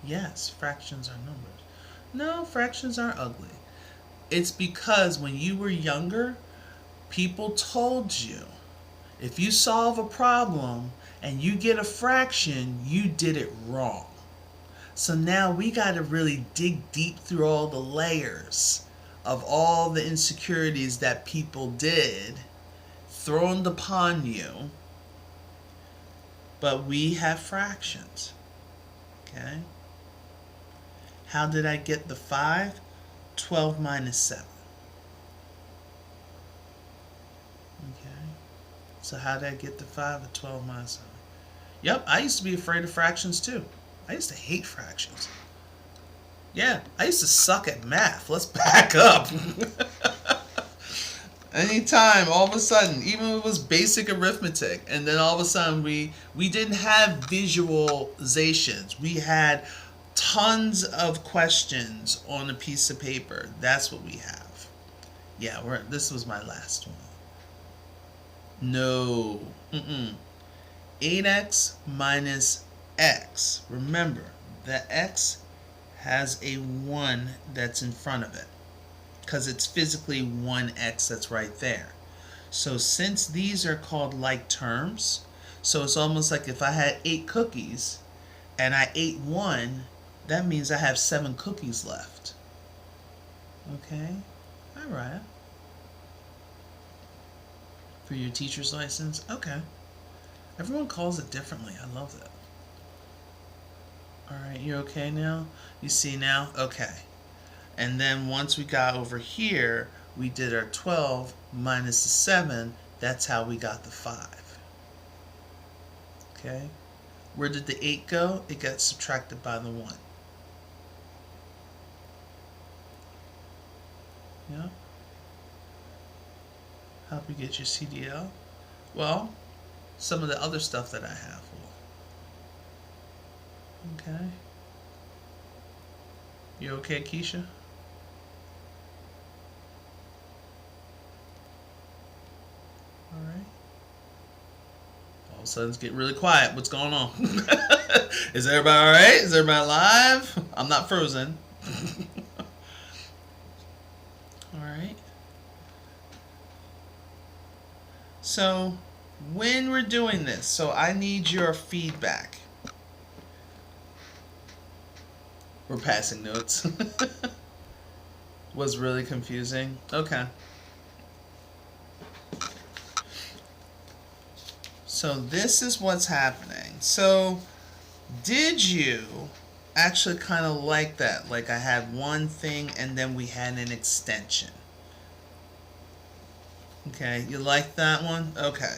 Speaker 1: Yes, fractions are numbers. No, fractions aren't ugly. It's because when you were younger, people told you if you solve a problem and you get a fraction, you did it wrong. So now we got to really dig deep through all the layers of all the insecurities that people did thrown upon you. But we have fractions. Okay? How did I get the 5? 12 minus 7. Okay? So how did I get the 5 at 12 minus 7? Yep, I used to be afraid of fractions too. I used to hate fractions. Yeah, I used to suck at math. Let's back up. Anytime, all of a sudden, even if it was basic arithmetic, and then all of a sudden we didn't have visualizations. We had tons of questions on a piece of paper. That's what we have. Yeah, this was my last one. No. 8x minus x. Remember, the x has a 1 that's in front of it because it's physically 1x that's right there. So since these are called like terms, so it's almost like if I had 8 cookies and I ate 1, that means I have 7 cookies left. Okay? All right. For your teacher's license? Okay. Everyone calls it differently. I love that. Alright, you okay now? You see now? Okay. And then once we got over here, we did our 12 minus the 7. That's how we got the 5. Okay? Where did the 8 go? It got subtracted by the 1. Yeah? Help you get your CDL? Well, some of the other stuff that I have will. Okay. You okay, Keisha? Alright. All of a sudden it's getting really quiet. What's going on? Is everybody alright? Is everybody alive? I'm not frozen. Alright. So, when we're doing this, so I need your feedback. We're passing notes. Was really confusing. Okay. So this is what's happening. So did you actually kind of like that? Like I had one thing and then we had an extension. Okay, you like that one? Okay.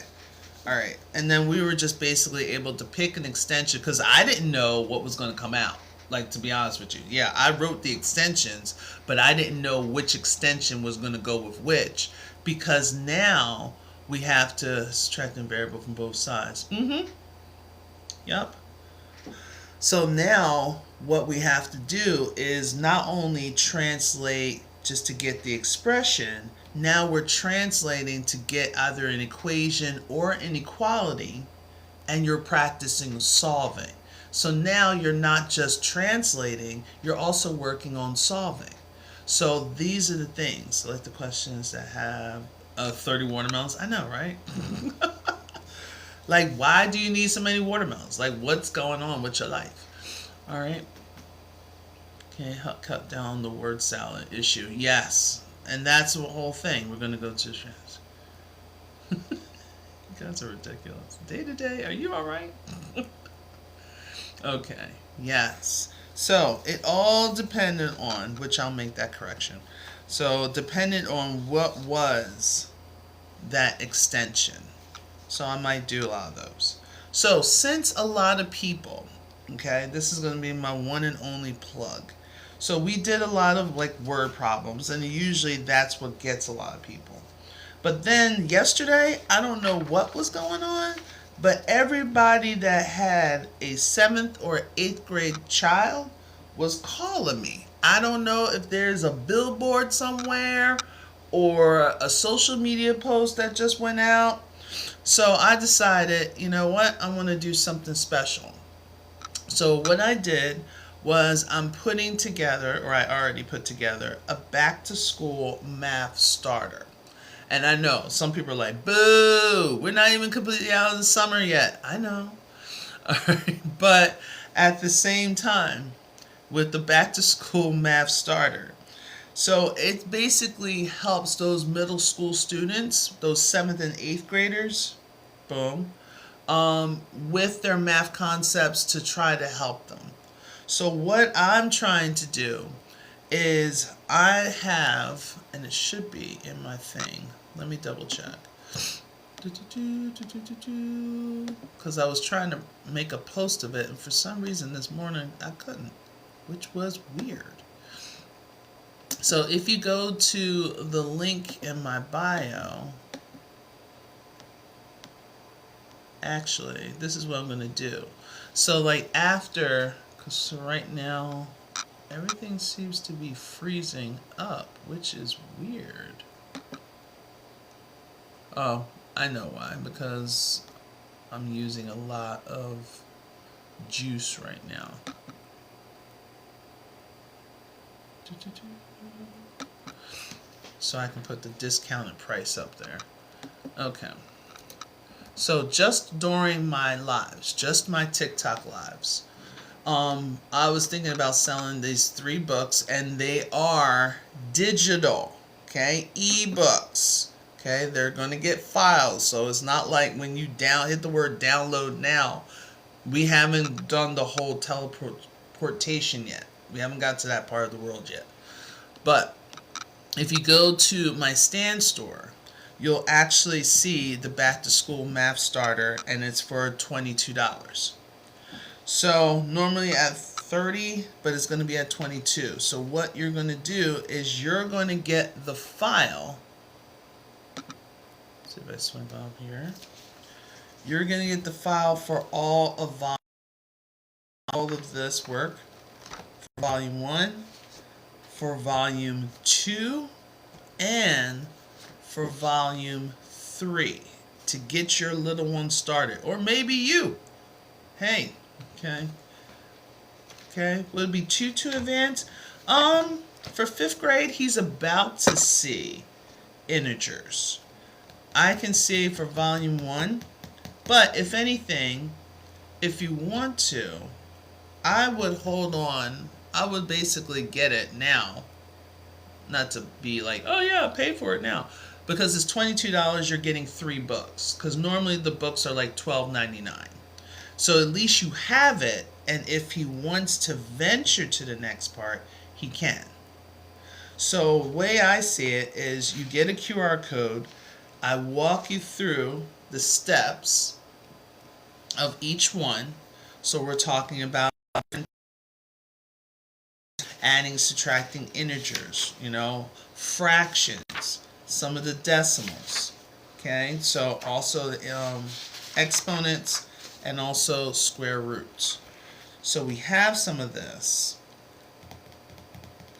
Speaker 1: Alright, and then we were just basically able to pick an extension because I didn't know what was going to come out. Like, to be honest with you. Yeah, I wrote the extensions, but I didn't know which extension was going to go with which because now we have to subtract a variable from both sides. Yep. So now what we have to do is not only translate just to get the expression, now we're translating to get either an equation or an equality, and you're practicing solving. So now you're not just translating, you're also working on solving. So these are the things, like the questions that have 30 watermelons. I know, right? Like, why do you need so many watermelons? Like, what's going on with your life? All right. Okay, cut down the word salad issue. Yes. And that's the whole thing. We're going to go to trans. You guys are ridiculous. Day to day, are you all right? Okay, yes. So, it all depended on, which I'll make that correction. So, depended on what was that extension. So, I might do a lot of those. So, since a lot of people, okay, this is going to be my one and only plug. So, we did a lot of like word problems, and usually that's what gets a lot of people. But then yesterday, I don't know what was going on, but everybody that had a 7th or 8th grade child was calling me. I don't know if there's a billboard somewhere or a social media post that just went out. So I decided, you know what, I want to do something special. So what I did was I'm putting together, or I already put together, a back to school math starter. And I know some people are like, boo, we're not even completely out of the summer yet. I know. But at the same time, with the back to school math starter, so it basically helps those middle school students, those 7th and 8th graders, boom, with their math concepts to try to help them. So what I'm trying to do is I have, and it should be in my thing. Let me double check. Because I was trying to make a post of it, and for some reason this morning I couldn't, which was weird. So if you go to the link in my bio, actually, this is what I'm going to do. So like after, because right now everything seems to be freezing up, which is weird. Oh, I know why, because I'm using a lot of juice right now. So I can put the discounted price up there. Okay. So just during my lives, just my TikTok lives, I was thinking about selling these 3 books, and they are digital, okay, ebooks. Okay, they're going to get files, so it's not like when you hit the word download now. We haven't done the whole teleportation yet. We haven't got to that part of the world yet. But if you go to my Stan store, you'll actually see the back to school math starter, and it's for $22. So normally at $30, but it's going to be at $22. So what you're going to do is you're going to get the file. See if I swing up here. You're going to get the file for all of this work. For volume 1, for volume 2, and for volume 3 to get your little one started. Or maybe you. Hey, okay. Okay, would it be too advanced? For 5th grade, he's about to see integers. I can see for volume 1, but if anything, if you want to, I would hold on. I would basically get it now. Not to be like, oh yeah, pay for it now. Because it's $22, you're getting 3 books. Because normally the books are like $12.99. So at least you have it, and if he wants to venture to the next part, he can. So the way I see it is you get a QR code, I walk you through the steps of each one. So we're talking about adding, subtracting integers, fractions, some of the decimals, okay? So also exponents and also square roots. So we have some of this,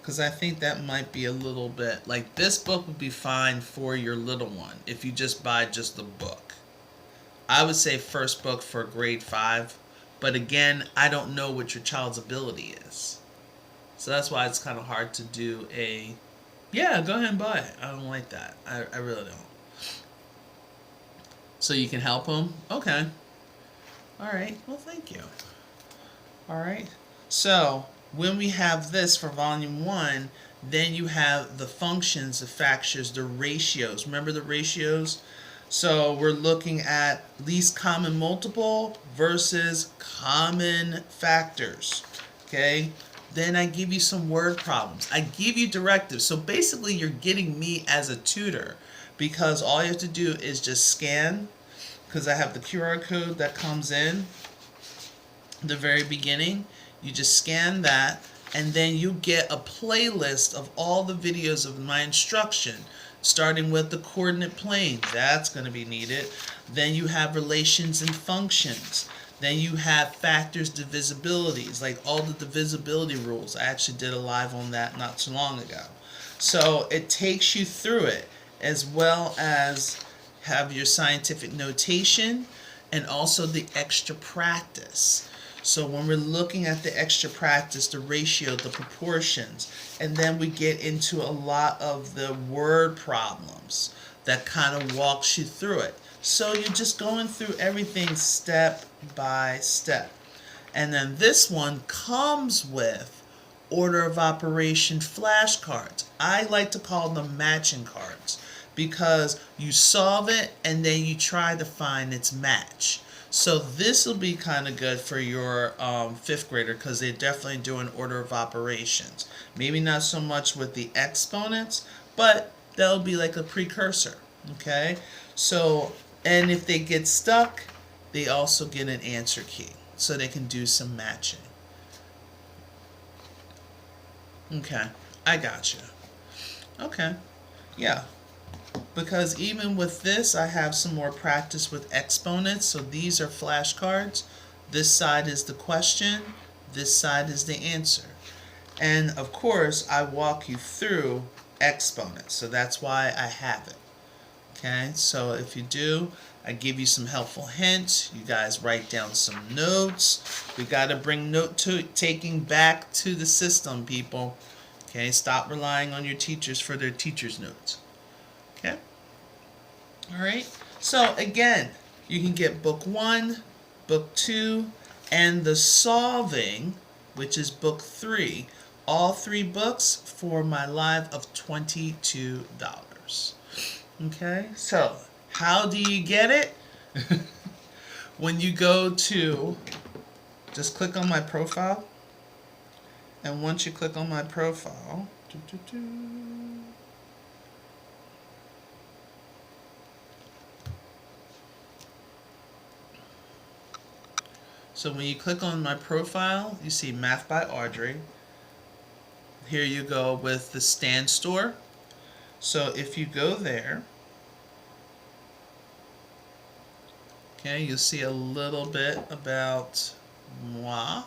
Speaker 1: because I think that might be a little bit, like this book would be fine for your little one if you just buy just the book. I would say first book for grade 5, but again, I don't know what your child's ability is. So that's why it's kind of hard to do yeah, go ahead and buy it. I don't like that. I really don't. So you can help them? Okay. All right. Well, thank you. All right. So when we have this for volume 1, then you have the functions, the factors, the ratios. Remember the ratios? So we're looking at least common multiple versus common factors. Okay? Then I give you some word problems. I give you directives. So basically you're getting me as a tutor, because all you have to do is just scan, because I have the QR code that comes in the very beginning. You just scan that, and then you get a playlist of all the videos of my instruction, starting with the coordinate plane. That's going to be needed. Then you have relations and functions. Then you have factors, divisibilities, like all the divisibility rules. I actually did a live on that not too long ago. So it takes you through it, as well as have your scientific notation and also the extra practice. So when we're looking at the extra practice, the ratio, the proportions, and then we get into a lot of the word problems that kind of walks you through it. So you're just going through everything step by step. And then this one comes with order of operation flashcards. I like to call them matching cards because you solve it and then you try to find its match. So this will be kind of good for your fifth grader because they're definitely doing order of operations. Maybe not so much with the exponents, but that'll be like a precursor. Okay? So, and if they get stuck, they also get an answer key so they can do some matching. Okay, I got you. Okay, yeah. Because even with this, I have some more practice with exponents. So these are flashcards. This side is the question. This side is the answer. And of course, I walk you through exponents. So that's why I have it. Okay, so if you do, I give you some helpful hints. You guys write down some notes. We got to bring note-taking back to the system, people. Okay, stop relying on your teachers for their teachers' notes. Okay? Alright, so again, you can get book 1, book 2, and the solving, which is book 3. All 3 books for my live of $22. Okay, so how do you get it? When you go to, just click on my profile, and once you click on my profile, so when you click on my profile, you see Math by Audrey. Here you go with the Stand Store. So if you go there, okay, you'll see a little bit about moi.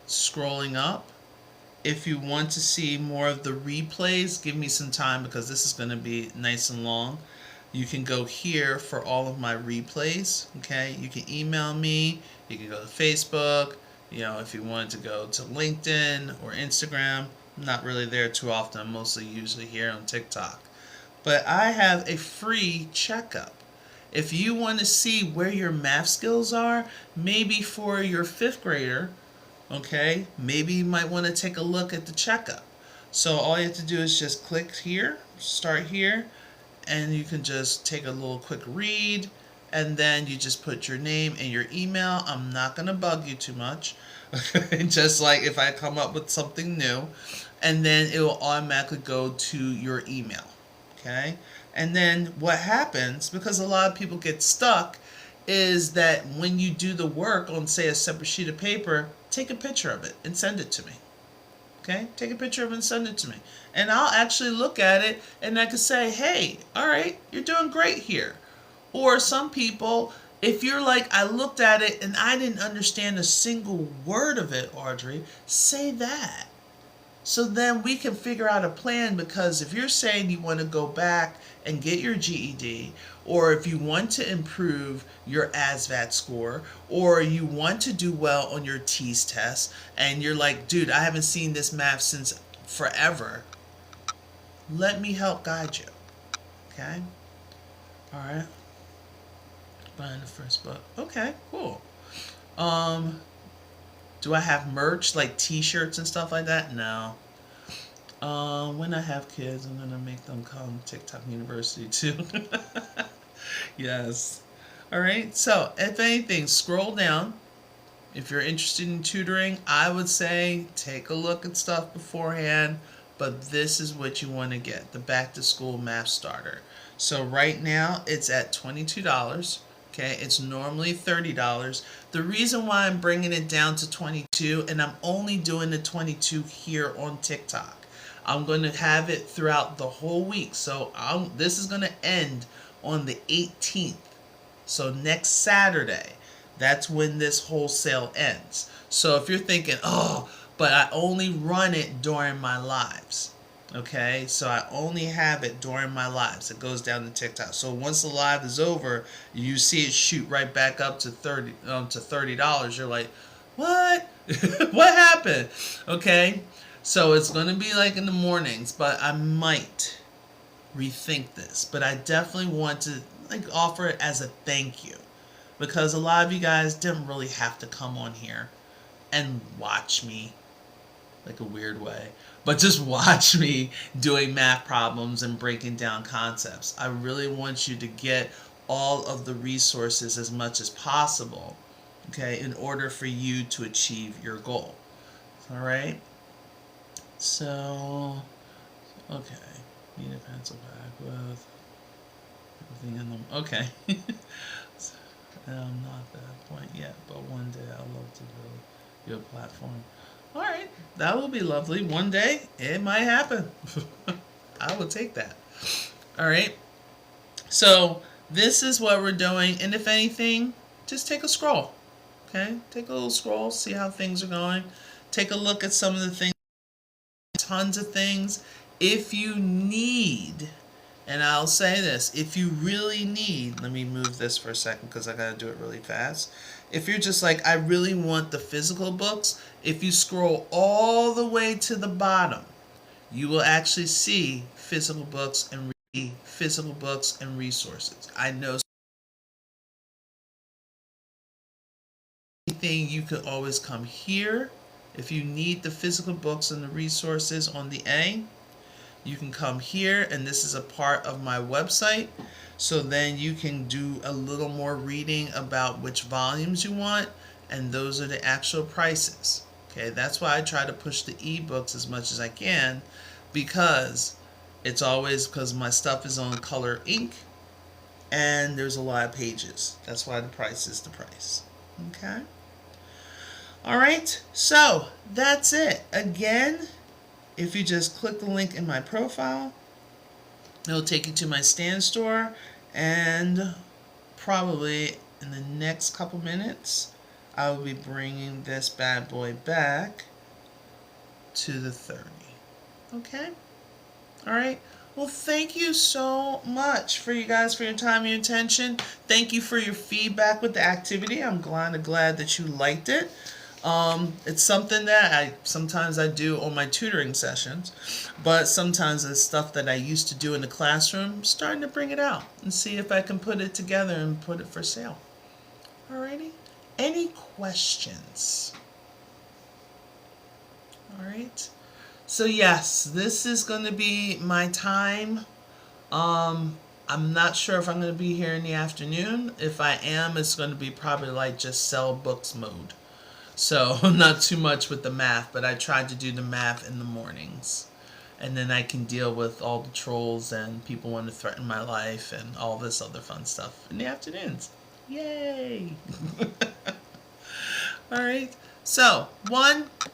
Speaker 1: Scrolling up. If you want to see more of the replays, give me some time because this is going to be nice and long. You can go here for all of my replays. Okay, you can email me. You can go to Facebook. You know, if you wanted to go to LinkedIn or Instagram. I'm not really there too often. I'm mostly usually here on TikTok. But I have a free checkup. If you want to see where your math skills are, maybe for your 5th grader, okay, maybe you might want to take a look at the checkup. So all you have to do is just click here, start here, and you can just take a little quick read, and then you just put your name and your email. I'm not going to bug you too much, just like if I come up with something new, and then it will automatically go to your email. Okay, and then what happens, because a lot of people get stuck, is that when you do the work on, say, a separate sheet of paper, take a picture of it and send it to me. Okay? Take a picture of it and send it to me. And I'll actually look at it and I can say, hey, all right, you're doing great here. Or some people, if you're like, I looked at it and I didn't understand a single word of it, Audrey, say that. So then we can figure out a plan, because if you're saying you want to go back and get your GED, or if you want to improve your ASVAT score, or you want to do well on your TEAS test, and you're like, dude, I haven't seen this math since forever, let me help guide you. Okay? All right. Buying the first book. Okay, cool. Do I have merch like t-shirts and stuff like that? No. When I have kids, I'm going to make them come TikTok University too. Yes. All right. So if anything, scroll down. If you're interested in tutoring, I would say take a look at stuff beforehand. But this is what you want to get. The Back to School Math Starter. So right now it's at $22. Okay, it's normally $30. The reason why I'm bringing it down to 22, and I'm only doing the 22 here on TikTok. I'm going to have it throughout the whole week. So this is going to end on the 18th. So next Saturday, that's when this wholesale ends. So if you're thinking, oh, but I only run it during my lives. Okay, so I only have it during my lives. It goes down to TikTok. So once the live is over, you see it shoot right back up to $30. You're like, what? What happened? Okay, so it's gonna be like in the mornings, but I might rethink this. But I definitely want to offer it as a thank you, because a lot of you guys didn't really have to come on here and watch me like a weird way, but just watch me doing math problems and breaking down concepts. I really want you to get all of the resources as much as possible, okay, in order for you to achieve your goal. All right, so okay, need a pencil back with everything in them. Okay. I'm not at that point yet, but one day I'd love to build your platform. All right, that will be lovely. One day it might happen. I will take that. All right, so this is what we're doing, and if anything, just take a scroll. Okay, take a little scroll, see how things are going. Take a look at some of the things, tons of things. If you need, and I'll say this, if you really need, let me move this for a second because I got to do it really fast. If you're just like, I really want the physical books, if you scroll all the way to the bottom, you will actually see physical books and resources. I know anything, you could always come here. If you need the physical books and the resources on the A, you can come here, and this is a part of my website. So then you can do a little more reading about which volumes you want, and those are the actual prices. Okay, that's why I try to push the ebooks as much as I can, because it's always because my stuff is on color ink and there's a lot of pages. That's why the price is the price. Okay. All right, so that's it. Again, if you just click the link in my profile, it'll take you to my stand store, and probably in the next couple minutes, I will be bringing this bad boy back to the 30. Okay? All right. Well, thank you so much for you guys for your time and your attention. Thank you for your feedback with the activity. I'm glad that you liked it. It's something that sometimes I do on my tutoring sessions, but sometimes it's stuff that I used to do in the classroom. I'm starting to bring it out and see if I can put it together and put it for sale. Alrighty. Any questions? Alright. So yes, this is going to be my time. I'm not sure if I'm going to be here in the afternoon. If I am, it's going to be probably like just sell books mode. So not too much with the math, but I tried to do the math in the mornings. And then I can deal with all the trolls and people want to threaten my life and all this other fun stuff in the afternoons. Yay! All right. So,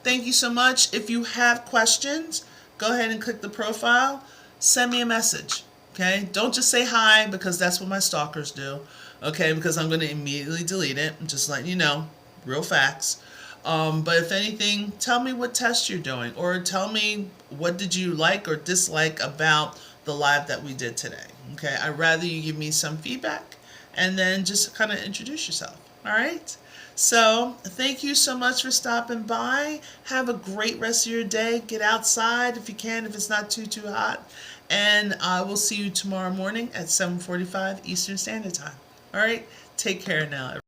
Speaker 1: thank you so much. If you have questions, go ahead and click the profile. Send me a message. Okay? Don't just say hi, because that's what my stalkers do. Okay? Because I'm going to immediately delete it. I'm just letting you know. Real facts. But if anything, tell me what test you're doing, or tell me what did you like or dislike about the live that we did today. Okay, I'd rather you give me some feedback and then just kind of introduce yourself. All right. So thank you so much for stopping by. Have a great rest of your day. Get outside if you can, if it's not too hot. And I will see you tomorrow morning at 7:45 Eastern Standard Time. All right. Take care now.